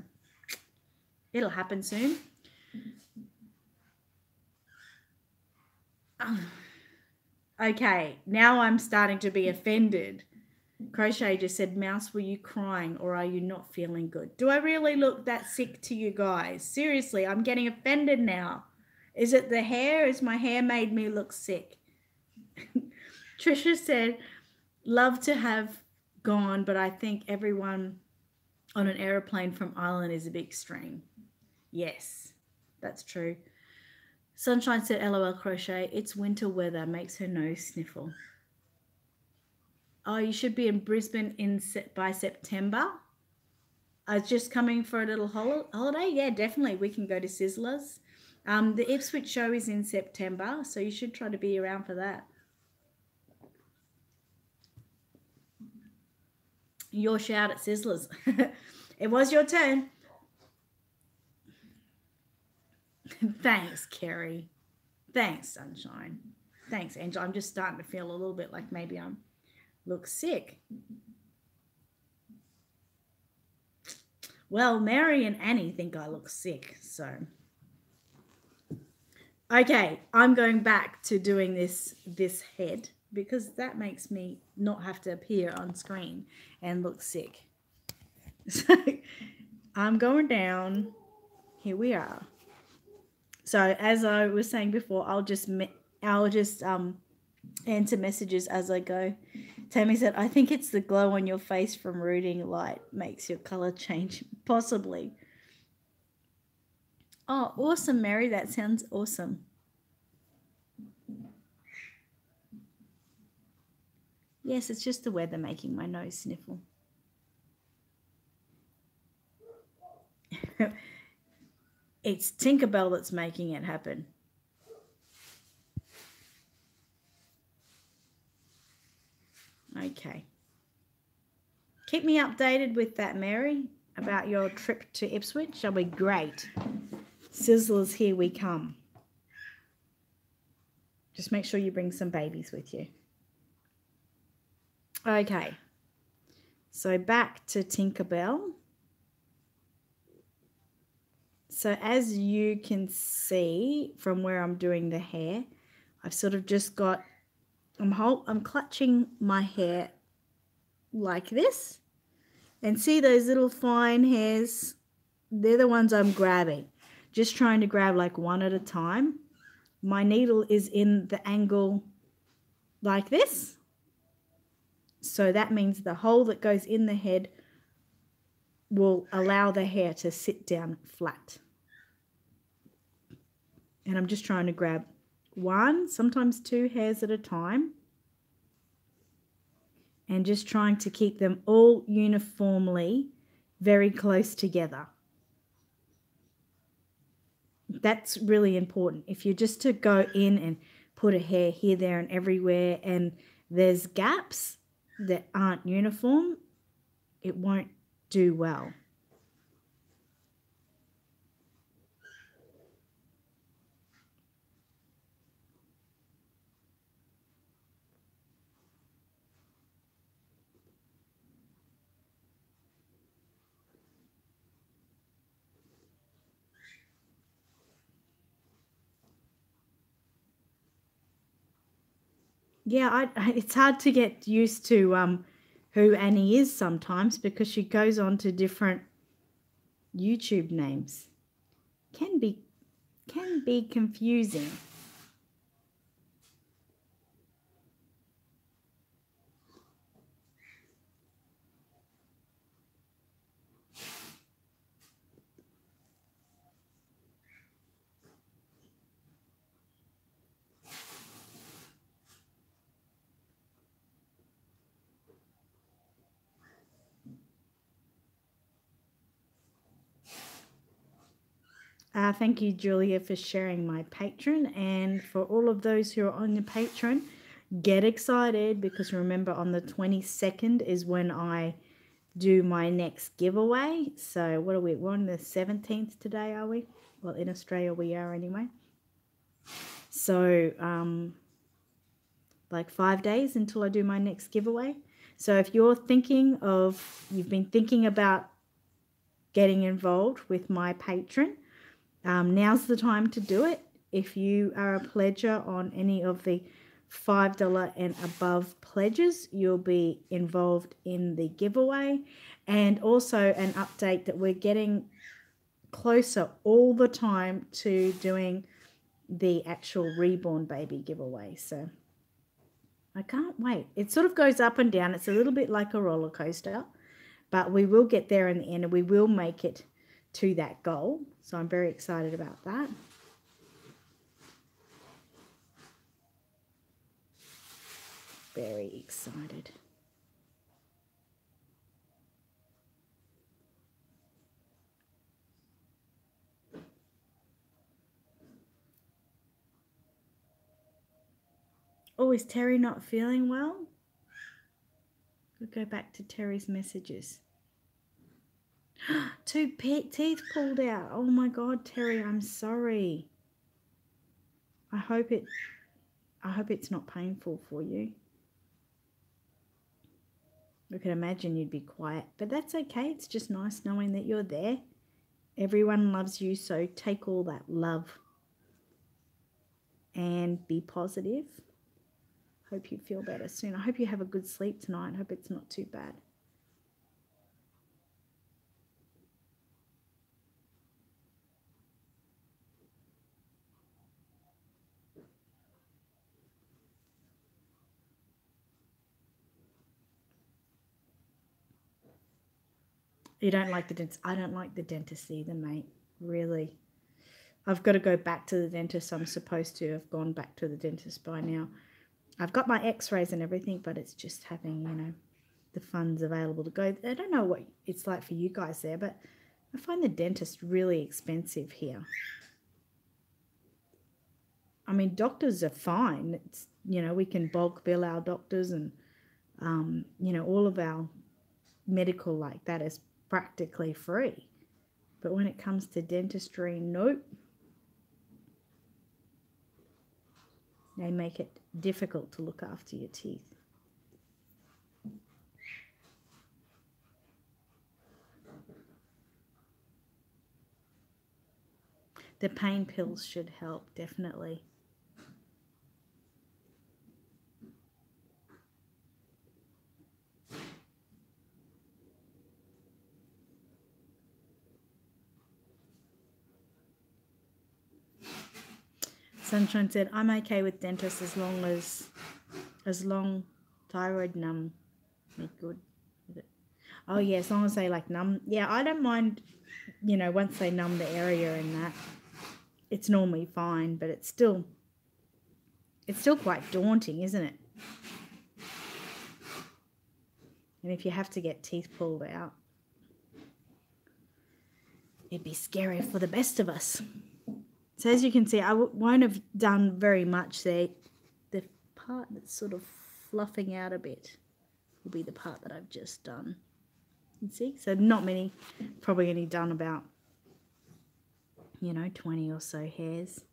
Speaker 1: it'll happen soon. Okay, now I'm starting to be offended. Crochet just said, Mouse, were you crying or are you not feeling good? Do I really look that sick to you guys? Seriously, I'm getting offended now. Is it the hair? Is my hair made me look sick? Trisha said, love to have gone, but I think everyone on an aeroplane from Ireland is a bit extreme. Yes, that's true. Sunshine said, LOL Crochet, it's winter weather, makes her nose sniffle. Oh, you should be in Brisbane by September. I was just coming for a little holiday. Yeah, definitely. We can go to Sizzlers. The Ipswich show is in September, so you should try to be around for that. Your shout at Sizzlers. It was your turn. Thanks, Kerry. Thanks, Sunshine. Thanks, Angel. I'm just starting to feel a little bit like maybe I'm look sick. Well, Mary and Annie think I look sick, so. Okay, I'm going back to doing this head because that makes me not have to appear on screen and look sick. So I'm going down. Here we are. So as I was saying before, I'll just answer messages as I go. Tammy said, I think it's the glow on your face from rooting light makes your color change. Possibly. Oh, awesome, Mary. That sounds awesome. Yes, it's just the weather making my nose sniffle. It's Tinkerbell that's making it happen. Okay. Keep me updated with that, Mary, about your trip to Ipswich. That'll be great. Sizzlers, here we come. Just make sure you bring some babies with you. Okay. So back to Tinkerbell. So as you can see from where I'm doing the hair, I've sort of just got, I'm clutching my hair like this. And see those little fine hairs? They're the ones I'm grabbing. Just trying to grab like one at a time. My needle is in the angle like this. So that means the hole that goes in the head will allow the hair to sit down flat. And I'm just trying to grab one, sometimes two hairs at a time. And just trying to keep them all uniformly very close together. That's really important. If you're just to go in and put a hair here, there, and everywhere, and there's gaps that aren't uniform, it won't do well. Yeah, it's hard to get used to who Annie is sometimes because she goes on to different YouTube names. Can be confusing. Thank you, Julia, for sharing my Patreon. And for all of those who are on the Patreon, get excited because remember on the 22nd is when I do my next giveaway. So what are we? We're on the 17th today, are we? Well, in Australia we are anyway. So like 5 days until I do my next giveaway. So if you're you've been thinking about getting involved with my Patreon, now's the time to do it. If you are a pledger on any of the $5 and above pledges, you'll be involved in the giveaway. And also an update that we're getting closer all the time to doing the actual Reborn baby giveaway. So I can't wait. It sort of goes up and down. It's a little bit like a roller coaster, but we will get there in the end and we will make it to that goal. So I'm very excited about that. Very excited. Oh, is Terry not feeling well? We'll go back to Terry's messages. Two teeth pulled out. Oh my God, Terry, I'm sorry. I hope it's not painful for you. I can imagine you'd be quiet, but that's okay. It's just nice knowing that you're there. Everyone loves you, so take all that love and be positive. Hope you feel better soon. I hope you have a good sleep tonight. I hope it's not too bad. You don't like the dentist? I don't like the dentist either, mate. Really. I've got to go back to the dentist. I'm supposed to have gone back to the dentist by now. I've got my x-rays and everything, but it's just having, the funds available to go. I don't know what it's like for you guys there, but I find the dentist really expensive here. I mean, doctors are fine. It's, we can bulk bill our doctors and, all of our medical like that is practically free. But when it comes to dentistry, nope. They make it difficult to look after your teeth. The pain pills should help, definitely. Sunshine said, I'm okay with dentists as long thyroid numb. Make good with it. Oh yeah, as long as they like numb. Yeah, I don't mind, once they numb the area and that, it's normally fine, but it's still quite daunting, isn't it? And if you have to get teeth pulled out, it'd be scary for the best of us. So as you can see, I won't have done very much there. The part that's sort of fluffing out a bit will be the part that I've just done. You see? So not many, probably only done about, 20 or so hairs.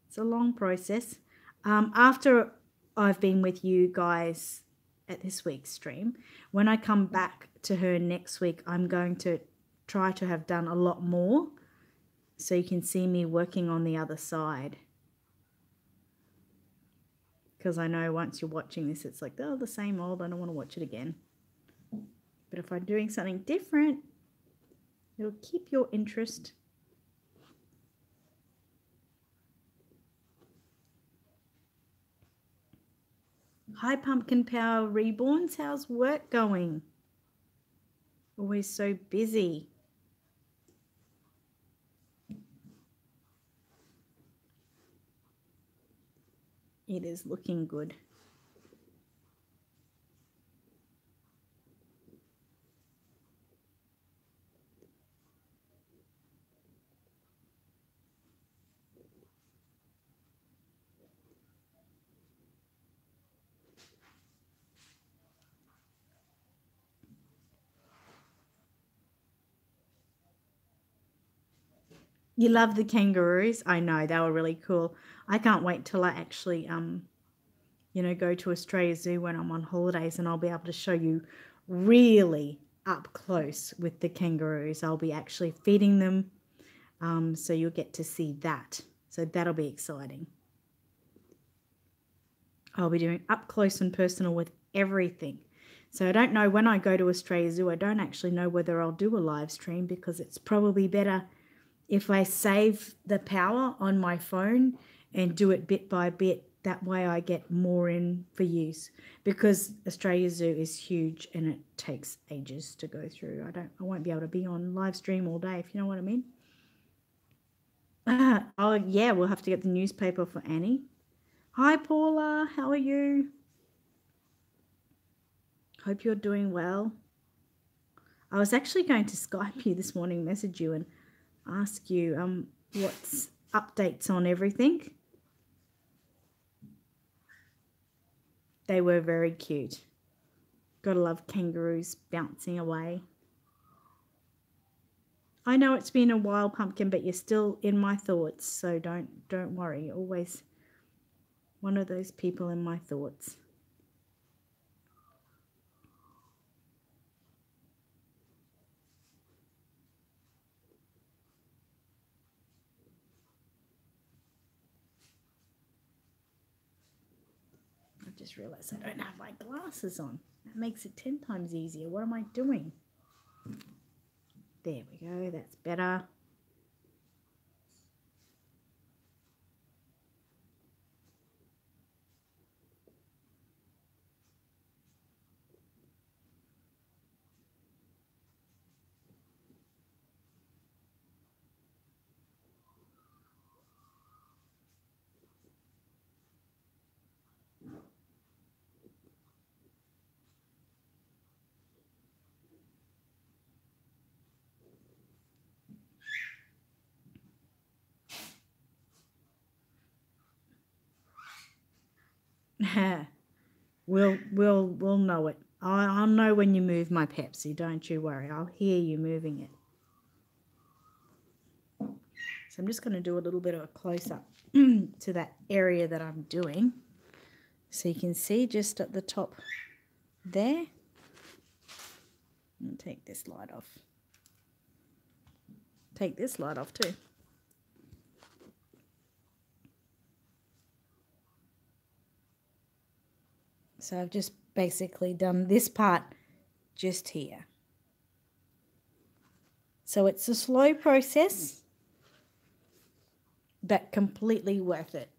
Speaker 1: It's a long process. After I've been with you guys at this week's stream, when I come back to her next week, I'm going to try to have done a lot more. So you can see me working on the other side. Because I know once you're watching this, it's like, oh, the same old, I don't want to watch it again. But if I'm doing something different, it'll keep your interest. Hi, Pumpkin Power Reborns. How's work going? Always so busy. It is looking good. You love the kangaroos? I know, they were really cool. I can't wait till I actually, go to Australia Zoo when I'm on holidays, and I'll be able to show you really up close with the kangaroos. I'll be actually feeding them, so you'll get to see that. So that'll be exciting. I'll be doing up close and personal with everything. So I don't know, when I go to Australia Zoo, I don't actually know whether I'll do a live stream, because it's probably better if I save the power on my phone and do it bit by bit. That way I get more in for use, because Australia Zoo is huge and it takes ages to go through. I won't be able to be on live stream all day, if you know what I mean. Oh yeah, we'll have to get the newspaper for Annie. Hi Paula, how are you? Hope you're doing well. I was actually going to Skype you this morning, message you and ask you what's updates on everything. They were very cute. Gotta love kangaroos bouncing away. I know it's been a while, Pumpkin, but you're still in my thoughts, so don't worry. You're always one of those people in my thoughts. I just realised I don't have my glasses on. That makes it 10 times easier. What am I doing? There we go. That's better. We'll know it. I'll know when you move my Pepsi, don't you worry. I'll hear you moving it. So I'm just going to do a little bit of a close-up to that area that I'm doing. So you can see just at the top there. And take this light off. Take this light off too. So I've just basically done this part just here. So it's a slow process, but completely worth it.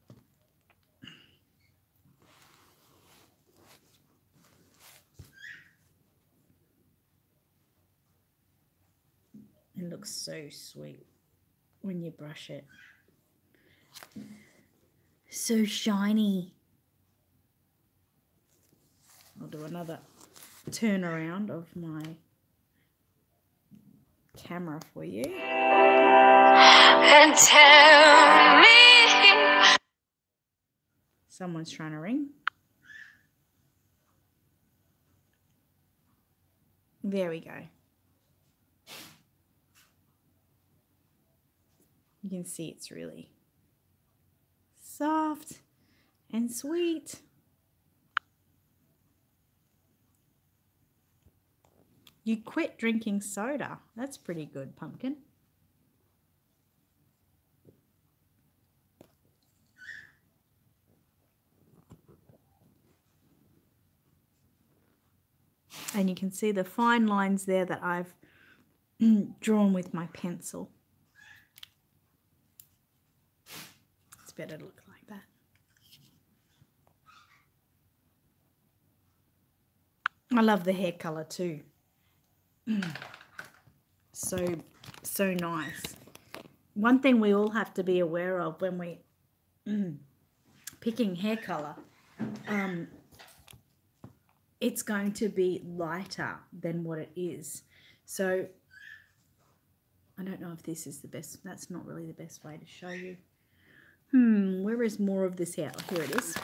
Speaker 1: It looks so sweet when you brush it. So shiny. I'll do another turn around of my camera for you. And tell me. Someone's trying to ring. There we go. You can see it's really soft and sweet. You quit drinking soda. That's pretty good, Pumpkin. And you can see the fine lines there that I've drawn with my pencil. It's better to look like that. I love the hair color too. So nice. One thing we all have to be aware of when we picking hair color, it's going to be lighter than what it is. So I don't know if this is the best. That's not really the best way to show you. Where is more of this hair? Here it is.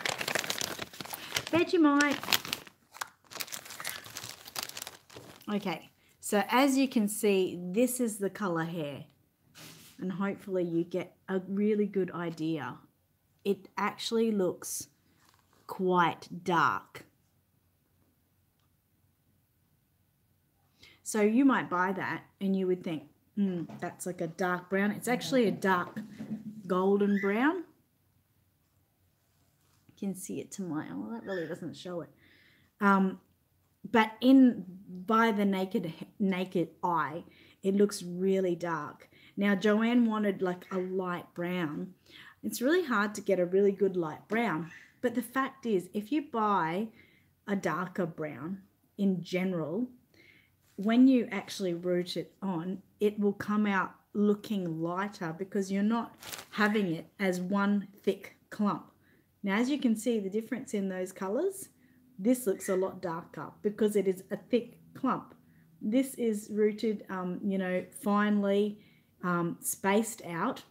Speaker 1: Vegemite. Okay. So as you can see, this is the color hair. and hopefully you get a really good idea. It actually looks quite dark. So you might buy that and you would think, that's like a dark brown. It's actually a dark golden brown. You can see it to my, oh, that really doesn't show it. But by the naked eye, it looks really dark. Now, Joanne wanted like a light brown. It's really hard to get a really good light brown. But the fact is, if you buy a darker brown in general, when you actually root it on, it will come out looking lighter because you're not having it as one thick clump. Now, as you can see the difference in those colors, this looks a lot darker because it is a thick clump. This is rooted, you know, finely spaced out.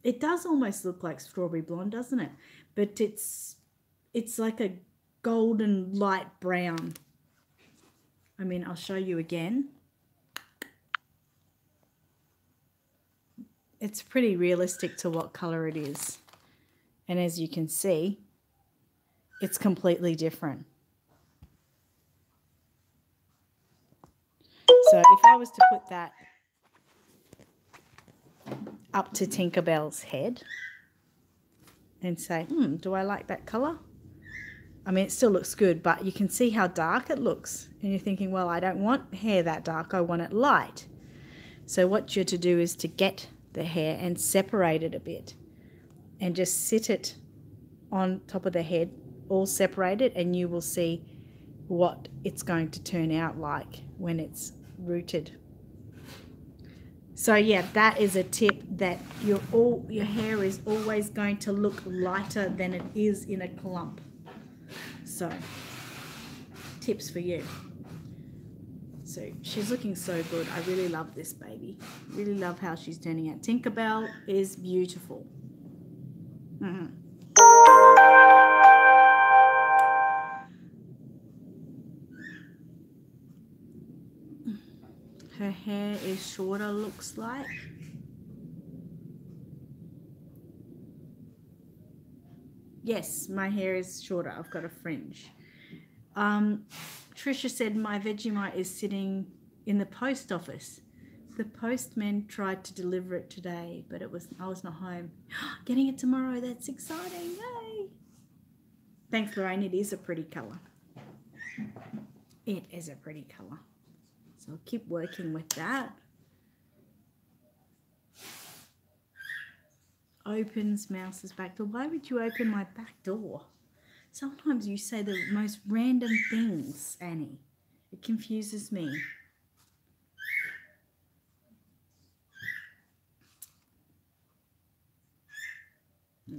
Speaker 1: It does almost look like strawberry blonde, doesn't it? But it's like a golden light brown. I mean, I'll show you again. It's pretty realistic to what color it is. And as you can see, it's completely different. So if I was to put that up to Tinkerbell's head and say, do I like that color? I mean, it still looks good, but you can see how dark it looks. And you're thinking, well, I don't want hair that dark. I want it light. So what you're to do is to get the hair and separate it a bit and just sit it on top of the head, all separated, and you will see what it's going to turn out like when it's rooted. So yeah, that is a tip, that your hair is always going to look lighter than it is in a clump. So tips for you. So she's looking so good. I really love this baby. Really love how she's turning out. Tinkerbell is beautiful. Her hair is shorter, looks like. Yes, my hair is shorter. I've got a fringe. Trisha said my Vegemite is sitting in the post office. The postman tried to deliver it today, but I was not home. Getting it tomorrow, that's exciting. Yay! Thanks, Lorraine. It is a pretty colour. It is a pretty colour. So I'll keep working with that. Opens Mouse's back door. Why would you open my back door? Sometimes you say the most random things, Annie. It confuses me.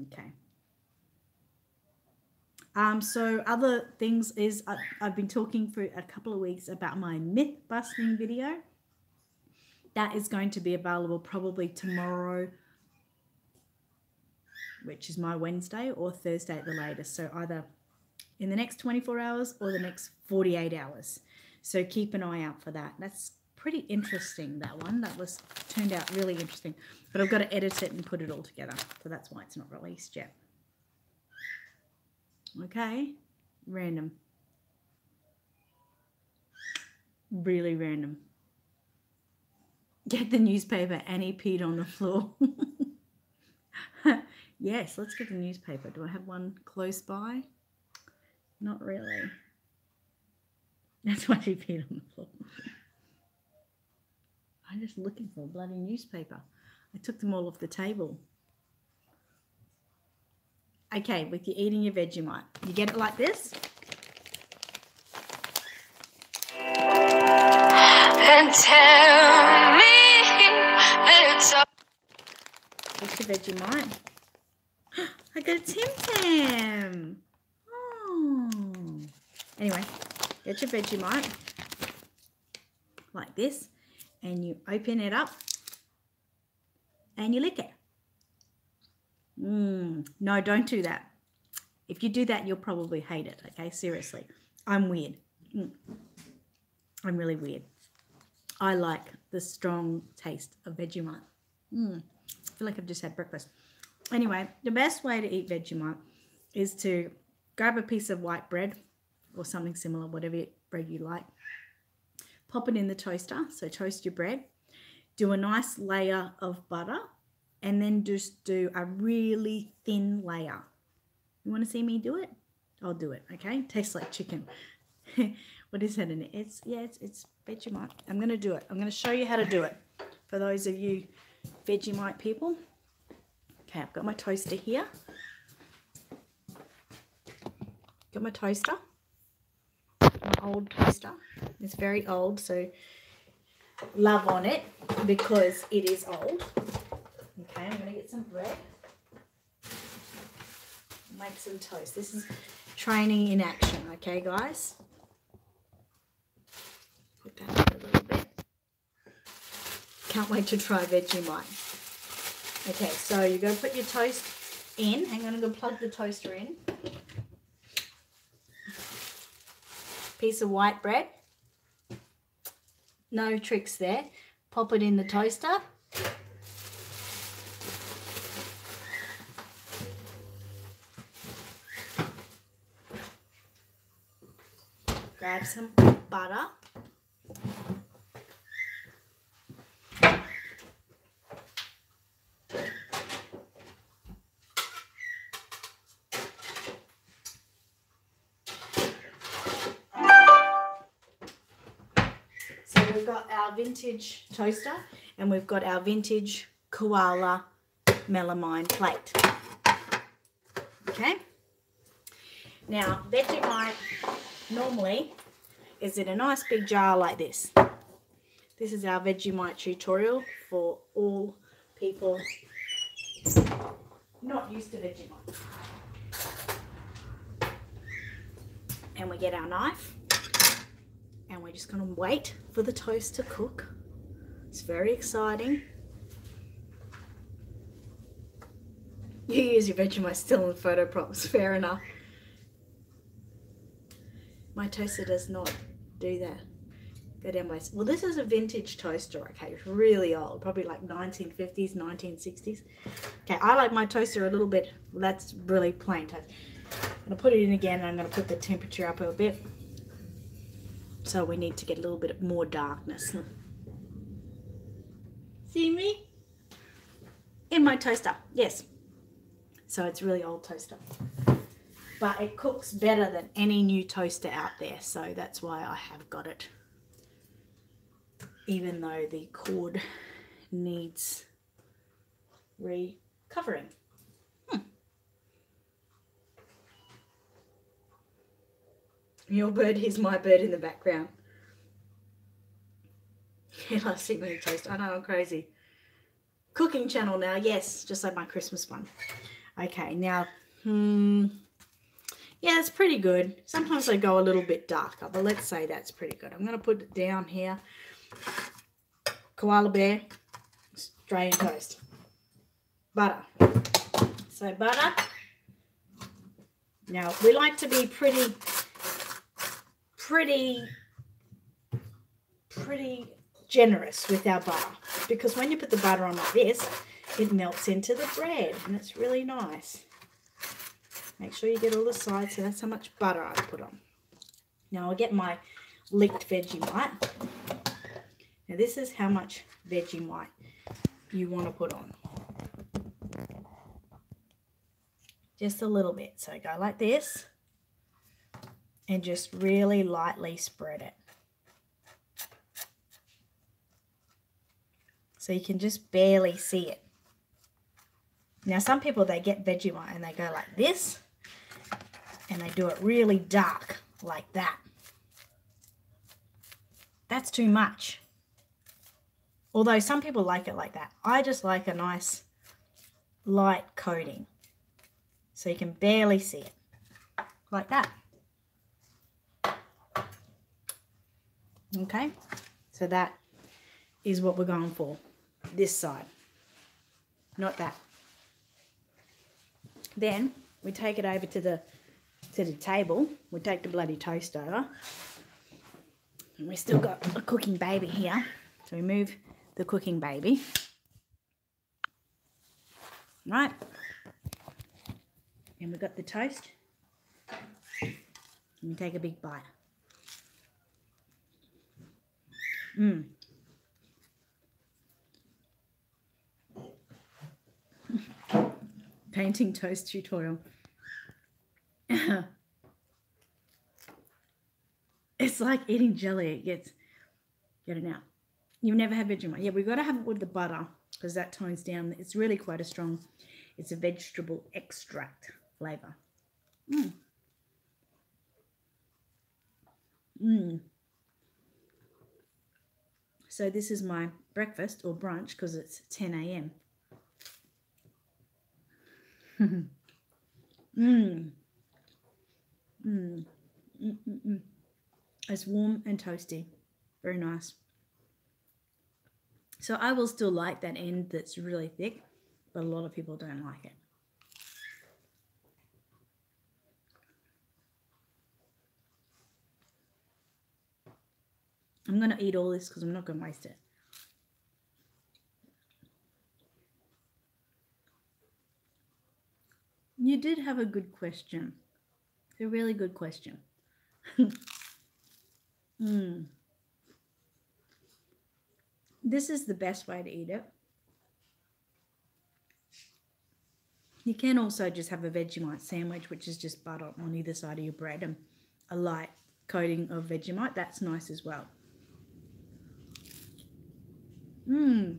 Speaker 1: Okay. So other things is I've been talking for a couple of weeks about my myth busting video. That is going to be available probably tomorrow, which is my Wednesday, or Thursday at the latest. So either in the next 24 hours or the next 48 hours. So keep an eye out for that. That's pretty interesting, that one. That turned out really interesting. But I've got to edit it and put it all together. So that's why it's not released yet. Okay, random. Really random. Get the newspaper. Annie peed on the floor. Yes, let's get the newspaper. Do I have one close by? Not really. That's why she peed on the floor. I'm just looking for a bloody newspaper. I took them all off the table. Okay, with you eating your Vegemite, you get it like this. And tell me it's all. What's your Vegemite? I got a Tim Tam. Oh. Anyway, get your Vegemite like this, and you open it up, and you lick it. No, don't do that. If you do that, you'll probably hate it, okay? Seriously. I'm weird. I'm really weird. I like the strong taste of Vegemite. feel like I've just had breakfast. Anyway, the best way to eat Vegemite is to grab a piece of white bread or something similar, whatever bread you like. Pop it in the toaster, so toast your bread. Do a nice layer of butter and then just do a really thin layer. You want to see me do it? I'll do it, okay? Tastes like chicken. What is that in it? It's Vegemite. I'm going to do it. I'm going to show you how to do it for those of you Vegemite people. Okay, I've got my toaster here. Got my toaster. My old toaster. It's very old, so love on it because it is old. Okay, I'm going to get some bread. Make some toast. This is training in action, okay, guys? Put that up a little bit. Can't wait to try Vegemite. Okay, so you're going to put your toast in. Hang on, I'm going to plug the toaster in. Piece of white bread. No tricks there. Pop it in the toaster. Grab some butter. So we've got our vintage toaster and we've got our vintage koala melamine plate. Okay. Now Vegemite normally is in a nice big jar like this. This is our Vegemite tutorial for all people not used to Vegemite. And we get our knife and we're just going to wait for the toast to cook. It's very exciting. You use your Vegemite still in photo props, fair enough. My toaster does not do that. Go down my... Well, this is a vintage toaster, okay? It's really old, probably like 1950s, 1960s. Okay, I like my toaster a little bit... Well, that's really plain toast. I'm going to put it in again and I'm going to put the temperature up a bit. So we need to get a little bit more darkness. See me? In my toaster, yes. So it's really old toaster. But it cooks better than any new toaster out there. So that's why I have got it. Even though the cord needs recovering. Your bird is my bird in the background. He loves cinnamon toast. I know, I'm crazy. Cooking channel now, yes, just like my Christmas one. Okay, now, yeah, it's pretty good. Sometimes they go a little bit darker, but let's say that's pretty good. I'm going to put it down here. Koala bear, Australian toast. Butter. So butter. Now, we like to be pretty generous with our butter, because when you put the butter on like this, it melts into the bread and it's really nice. Make sure you get all the sides. So that's how much butter I put on. Now I'll get my licked Vegemite. Now this is how much Vegemite you want to put on. Just a little bit. So go like this and just really lightly spread it. So you can just barely see it. Now some people, they get Vegemite and they go like this and they do it really dark like that. That's too much. Although some people like it like that. I just like a nice light coating. So you can barely see it. Like that. Okay. So that is what we're going for. This side. Not that. Then we take it over to the table. We take the bloody toast over. And we still got a cooking baby here. So we move the cooking baby. Right. And we've got the toast. And take a big bite. Mmm. Painting toast tutorial. It's like eating jelly. It gets, get it out. You've never had Vegemite. Yeah, we've got to have it with the butter because that tones down. It's really quite a strong, it's a vegetable extract flavour. Mmm. Mmm. So this is my breakfast or brunch because it's 10 a.m. Mmm. Mmm. Mm, mm, mm. It's warm and toasty. Very nice. So I will still like that end that's really thick, but a lot of people don't like it. I'm going to eat all this because I'm not going to waste it. You did have a good question. A really good question. Mm. This is the best way to eat it. You can also just have a Vegemite sandwich, which is just butter on either side of your bread and a light coating of Vegemite. That's nice as well. Mmm.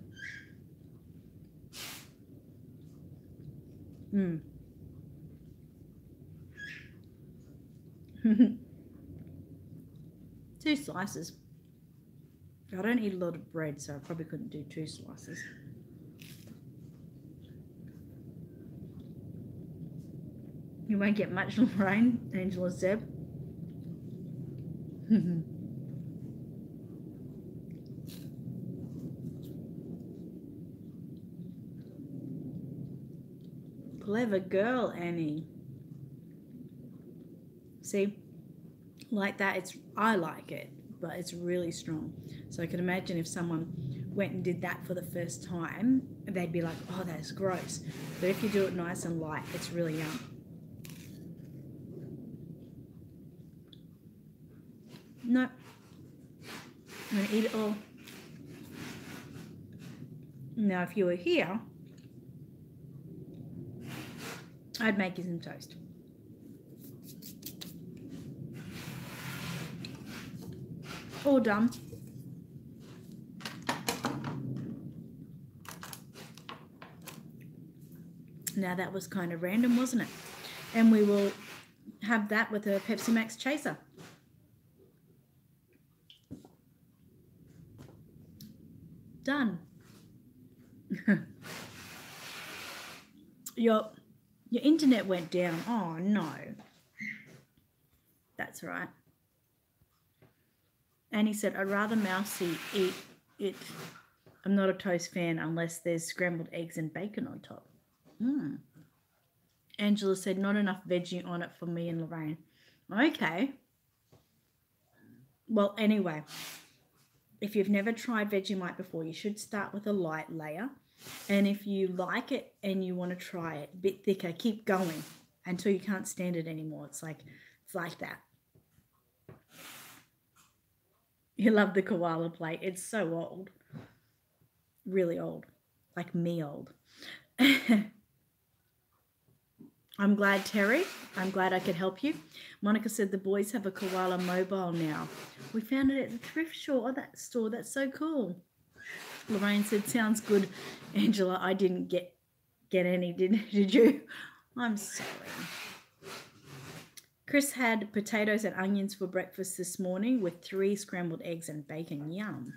Speaker 1: Mmm. 2 slices. I don't eat a lot of bread, so I probably couldn't do 2 slices. You won't get much rain, Angela said. Clever girl, Annie. See, like that, I like it, but it's really strong. So I can imagine if someone went and did that for the first time, they'd be like, oh, that's gross. But if you do it nice and light, it's really yum. No, I'm going to eat it all. Now, if you were here, I'd make you some toast. All done. Now that was kind of random, wasn't it? And we will have that with a Pepsi Max chaser. Done. Your internet went down. Oh no. That's right. Annie said, I'd rather Mousy eat it. I'm not a toast fan unless there's scrambled eggs and bacon on top. Angela said, not enough veggie on it for me and Lorraine. Okay. Well, anyway, if you've never tried Vegemite before, you should start with a light layer. And if you like it and you want to try it a bit thicker, keep going until you can't stand it anymore. It's like that. You love the koala plate. It's so old. Really old. Like me old. I'm glad, Terry. I'm glad I could help you. Monica said the boys have a koala mobile now. We found it at the thrift store. That's so cool. Lorraine said, sounds good. Angela, I didn't get any, did you? I'm sorry. Chris had potatoes and onions for breakfast this morning with 3 scrambled eggs and bacon. Yum.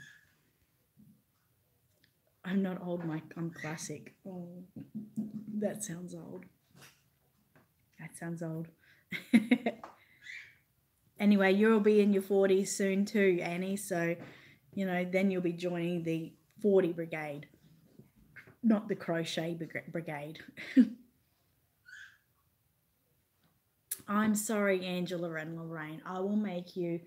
Speaker 1: I'm not old, Mike. I'm classic. Oh, that sounds old. That sounds old. Anyway, you'll be in your 40s soon too, Annie. So, you know, then you'll be joining the 40 brigade, not the crochet brigade. I'm sorry, Angela and Lorraine. I will make you,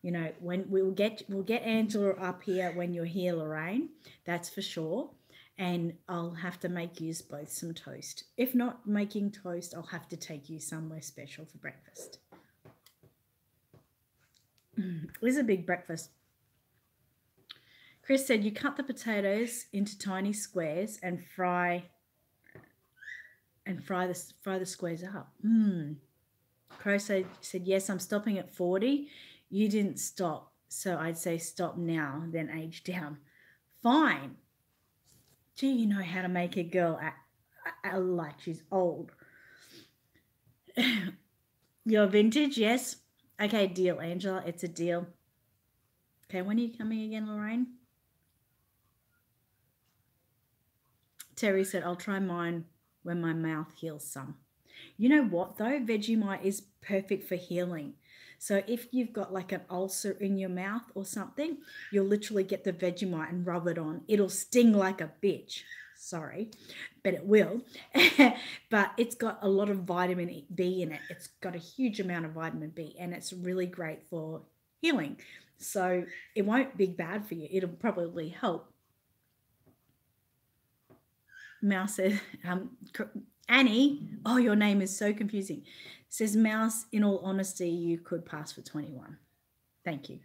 Speaker 1: you know, when we'll get Angela up here when you're here, Lorraine. That's for sure. and I'll have to make you both some toast. If not making toast, I'll have to take you somewhere special for breakfast. It was a big breakfast. Chris said you cut the potatoes into tiny squares and fry the squares up. Crow said yes, I'm stopping at 40. You didn't stop, so I'd say stop now, then age down. Fine. Gee, you know how to make a girl act like she's old. You're vintage, yes. Okay, deal, Angela. It's a deal. Okay, when are you coming again, Lorraine? Terry said, I'll try mine when my mouth heals some. You know what, though? Vegemite is perfect for healing. So if you've got like an ulcer in your mouth or something, you'll literally get the Vegemite and rub it on. It'll sting like a bitch. Sorry, but it will. But it's got a lot of vitamin B in it. It's got a huge amount of vitamin B, and it's really great for healing. So it won't be bad for you. It'll probably help. Mouse says, Annie, oh, your name is so confusing. Says, Mouse, in all honesty, you could pass for 21. Thank you.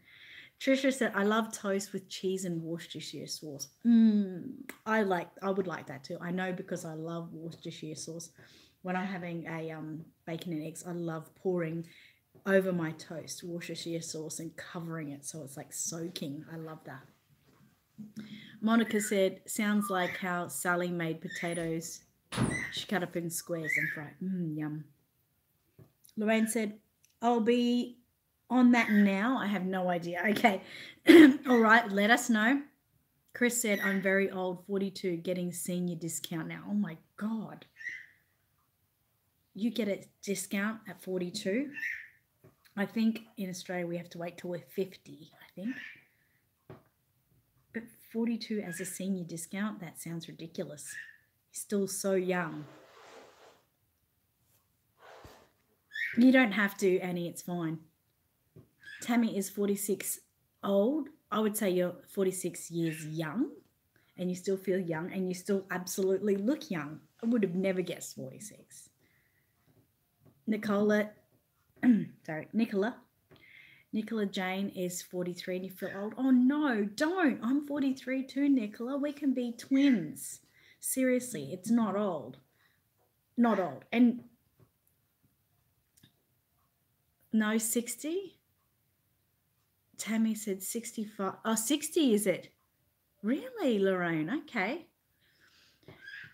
Speaker 1: Trisha said, I love toast with cheese and Worcestershire sauce. I would like that too. I know because I love Worcestershire sauce. When I'm having a bacon and eggs, I love pouring over my toast Worcestershire sauce and covering it so it's like soaking. I love that. Monica said, sounds like how Sally made potatoes. She cut up in squares and fried. Yum. Lorraine said, I'll be on that now. I have no idea. Okay. All right. Let us know. Chris said, I'm very old, 42, getting senior discount now. Oh, my God. You get a discount at 42? I think in Australia we have to wait till we're 50, I think. But 42 as a senior discount, that sounds ridiculous. You're still so young. You don't have to, Annie. It's fine. Tammy is 46 old. I would say you're 46 years young, and you still feel young, and you still absolutely look young. I would have never guessed 46. Nicola Jane is 43 and you feel old. Oh, no, don't. I'm 43 too, Nicola. We can be twins. Seriously, it's not old. Not old. And no, 60? Tammy said 65. Oh, 60 is it? Really, Lorraine? Okay.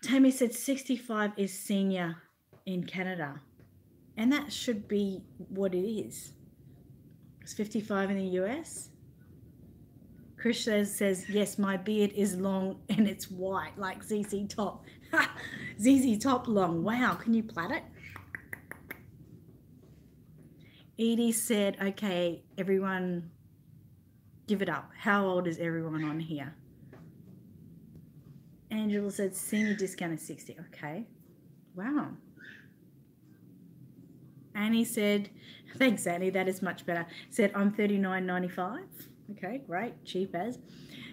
Speaker 1: Tammy said 65 is senior in Canada. And that should be what it is. It's 55 in the US. Chris says, yes, my beard is long and it's white like ZZ Top. ZZ Top long. Wow, can you plait it? Edie said, okay, everyone give it up. How old is everyone on here? Angela said senior discount is 60. Okay. Wow. Annie said, thanks, Annie, that is much better. Said, I'm $39.95. Okay, great, cheap as.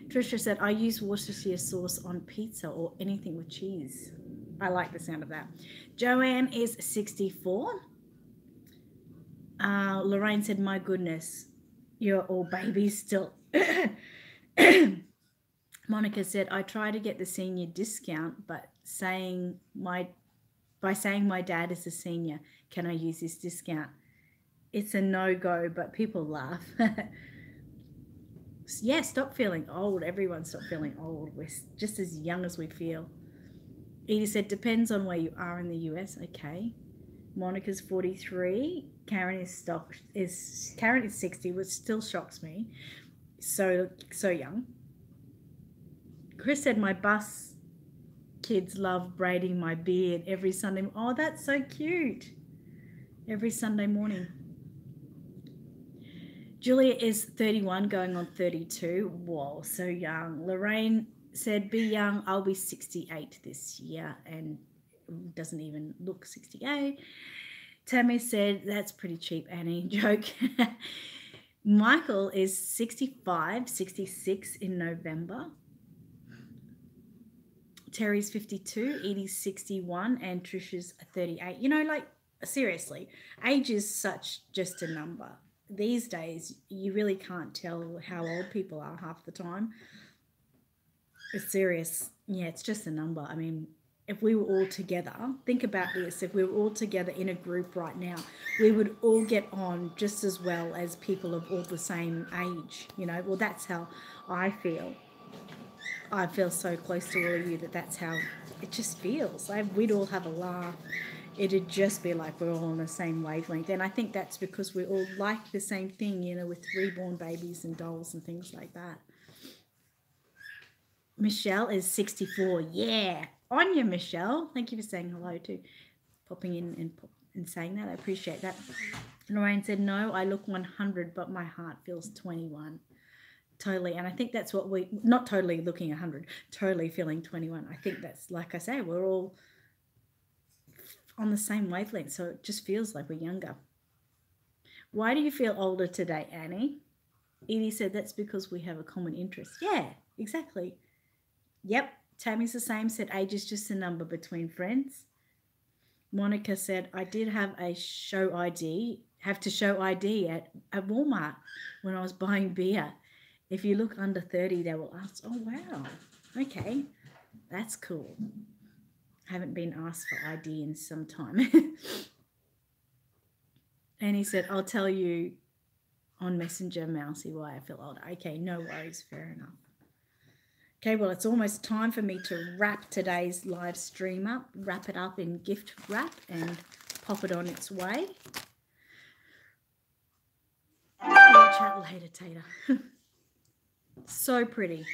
Speaker 1: Trisha said, I use Worcestershire sauce on pizza or anything with cheese. I like the sound of that. Joanne is 64. Lorraine said, my goodness, you're all babies still. Monica said, I try to get the senior discount, but by saying my dad is a senior, can I use this discount? It's a no-go, but people laugh. Yeah, stop feeling old. Everyone stop feeling old. We're just as young as we feel. Edie said, depends on where you are in the US. Okay. Monica's 43. Karen is 60, which still shocks me. So young. Chris said, my bus kids love braiding my beard every Sunday. Oh, that's so cute. Every Sunday morning. Julia is 31 going on 32. Whoa, so young. Lorraine said, be young. I'll be 68 this year and doesn't even look 68. Tammy said, that's pretty cheap, Annie. Joke. Michael is 65, 66 in November. Terry's 52, Edie's 61, and Trisha's 38. You know, like, seriously, age is such just a number. These days, you really can't tell how old people are half the time. It's serious. Yeah, it's just a number. I mean, if we were all together, think about this. If we were all together in a group right now, we would all get on just as well as people of all the same age. You know, well, that's how I feel. I feel so close to all of you that's how it just feels. Like we'd all have a laugh. It'd just be like we're all on the same wavelength. And I think that's because we all like the same thing, you know, with reborn babies and dolls and things like that. Michelle is 64. Yeah. On you, Michelle. Thank you for saying hello too. Popping in and saying that. I appreciate that. Lorraine said, no, I look 100, but my heart feels 21. Totally. And I think that's what not totally looking 100, totally feeling 21. I think that's, like I say, we're all on the same wavelength. So it just feels like we're younger. Why do you feel older today, Annie? Edie said, that's because we have a common interest. Yeah, exactly. Yep. Tammy's the same, said age is just a number between friends. Monica said, I did have to show ID at Walmart when I was buying beer. If you look under 30, they will ask, oh, wow, okay, that's cool. Haven't been asked for ID in some time. And he said, I'll tell you on Messenger, Mousy, why I feel older. Okay, no worries, fair enough. Okay, well, it's almost time for me to wrap today's live stream up, wrap it up in gift wrap and pop it on its way. We'll chat later, Tater. So pretty.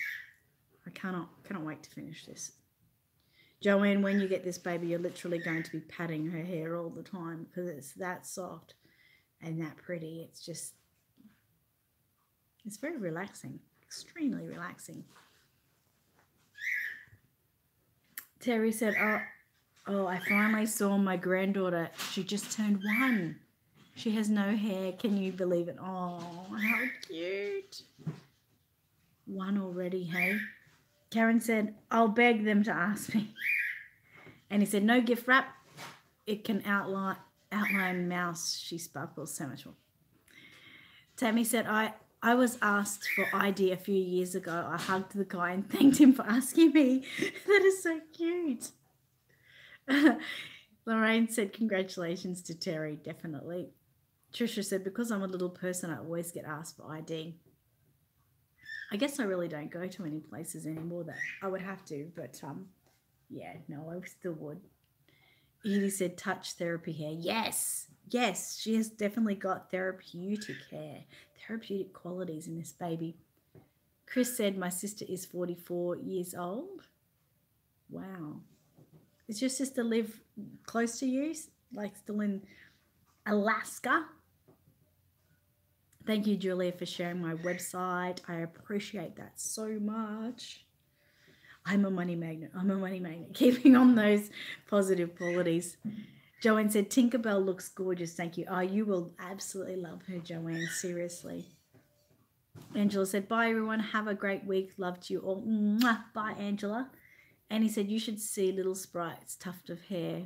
Speaker 1: I cannot wait to finish this. Joanne, when you get this baby, you're literally going to be patting her hair all the time because it's that soft and that pretty. It's very relaxing, extremely relaxing. Terry said, oh, I finally saw my granddaughter. She just turned 1. She has no hair. Can you believe it? Oh, how cute. 1 already, hey? Karen said, I'll beg them to ask me. And he said, no gift wrap. It can outline mouse. She sparkles so much more. Tammy said, I was asked for ID a few years ago. I hugged the guy and thanked him for asking me. That is so cute. Lorraine said, congratulations to Terry, definitely. Trisha said, because I'm a little person, I always get asked for ID. I guess I really don't go to any places anymore that I would have to, but yeah, no, I still would. Edie said, touch therapy hair. Yes, she has definitely got therapeutic hair, therapeutic qualities in this baby. Chris said, my sister is 44 years old. Wow. Does your sister live close to you, like still in Alaska? Thank you, Julia, for sharing my website. I appreciate that so much. I'm a money magnet. Keeping on those positive qualities. Joanne said, Tinkerbell looks gorgeous. Thank you. Oh, you will absolutely love her, Joanne. Seriously. Angela said, bye, everyone. Have a great week. Love to you all. Mwah. Bye, Angela. And he said, you should see Little Sprite's tuft of hair.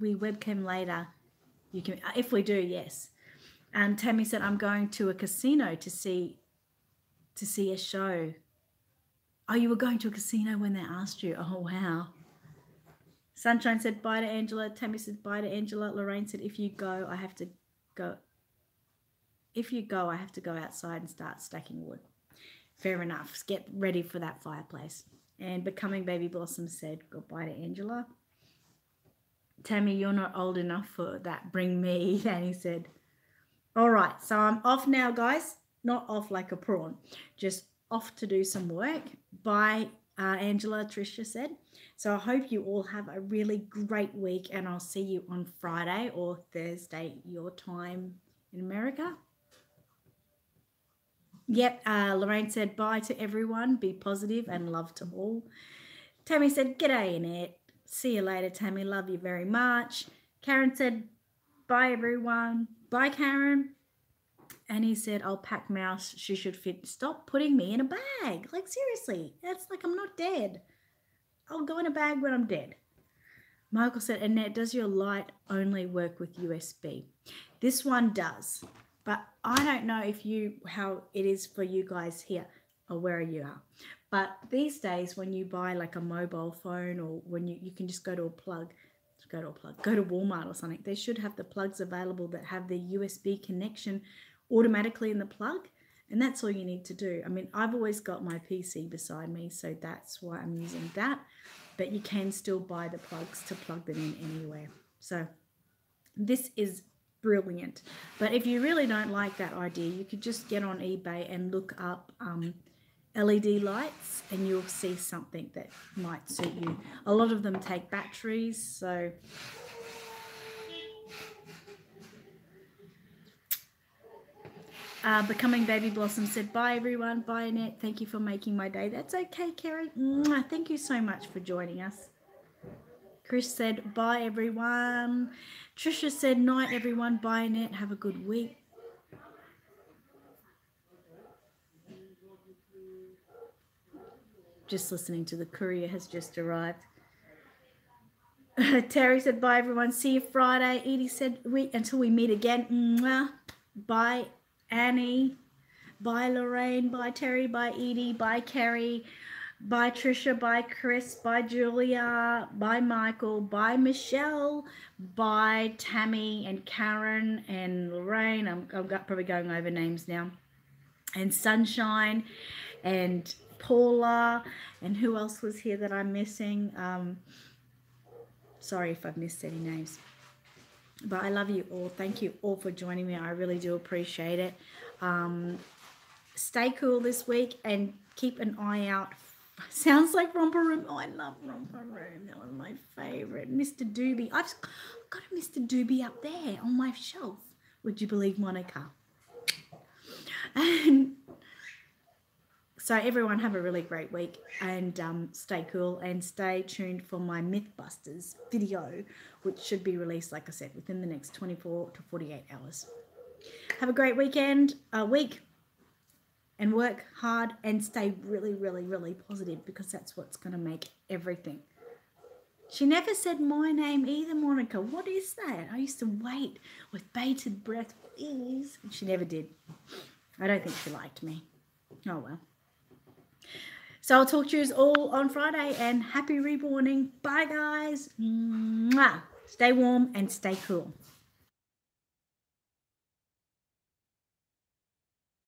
Speaker 1: We webcam later. You can, if we do, yes. And Tammy said, I'm going to a casino to see a show. Oh, you were going to a casino when they asked you. Oh, wow. Sunshine said, bye to Angela. Tammy said, bye to Angela. Lorraine said, if you go, I have to go outside and start stacking wood. Fair enough. Get ready for that fireplace. And Becoming Baby Blossom said, goodbye to Angela. Tammy, you're not old enough for that. Bring me, Danny said. All right, so I'm off now, guys. Not off like a prawn, just off to do some work. Bye, Angela, Tricia said. So I hope you all have a really great week, and I'll see you on Friday or Thursday, your time in America. Yep, Lorraine said bye to everyone. Be positive and love to all. Tammy said, g'day, Annette. See you later, Tammy. Love you very much. Karen said, bye, everyone. Bye, Karen. Annie said, I'll pack mouse. She should fit. Stop putting me in a bag. Like, seriously. That's like I'm not dead. I'll go in a bag when I'm dead. Michael said, Annette, does your light only work with USB? This one does. But I don't know how it is for you guys here or where you are. But these days when you buy like a mobile phone or when you can just go to Walmart or something, they should have the plugs available that have the USB connection automatically in the plug. And that's all you need to do. I mean, I've always got my PC beside me, so that's why I'm using that. But you can still buy the plugs to plug them in anywhere. So this is brilliant. But if you really don't like that idea, you could just get on eBay and look up LED lights and you'll see something that might suit you. A lot of them take batteries, so Becoming Baby Blossom said, bye everyone, bye Annette, thank you for making my day. That's okay, Kerry. Mwah. Thank you so much for joining us. Chris said, bye everyone. Trisha said, night everyone, bye Annette, have a good week. Just listening to the courier has just arrived. Terry said, bye everyone, see you Friday. Edie said, until we meet again. Mwah. Bye Annie, bye Lorraine, bye Terry, bye Edie, bye Kerry, bye Trisha, bye Chris, bye Julia, bye Michael, bye Michelle, bye Tammy and Karen and Lorraine. I'm probably going over names now. And Sunshine and Paula, and who else was here that I'm missing? Sorry if I've missed any names. But I love you all. Thank you all for joining me. I really do appreciate it. Stay cool this week and keep an eye out. Sounds like Romper Room. Oh, I love Romper Room. That was my favourite. Mr. Doobie. I've got a Mr. Doobie up there on my shelf. Would you believe, Monica? And so everyone have a really great week and stay cool and stay tuned for my Mythbusters video, which should be released, like I said, within the next 24 to 48 hours. Have a great week, and work hard and stay really, really, really positive, because that's what's going to make everything. She never said my name either, Monica. What is that? I used to wait with bated breath, please. And she never did. I don't think she liked me. Oh, well. So I'll talk to you all on Friday, and happy reborning. Bye, guys. Mwah. Stay warm and stay cool.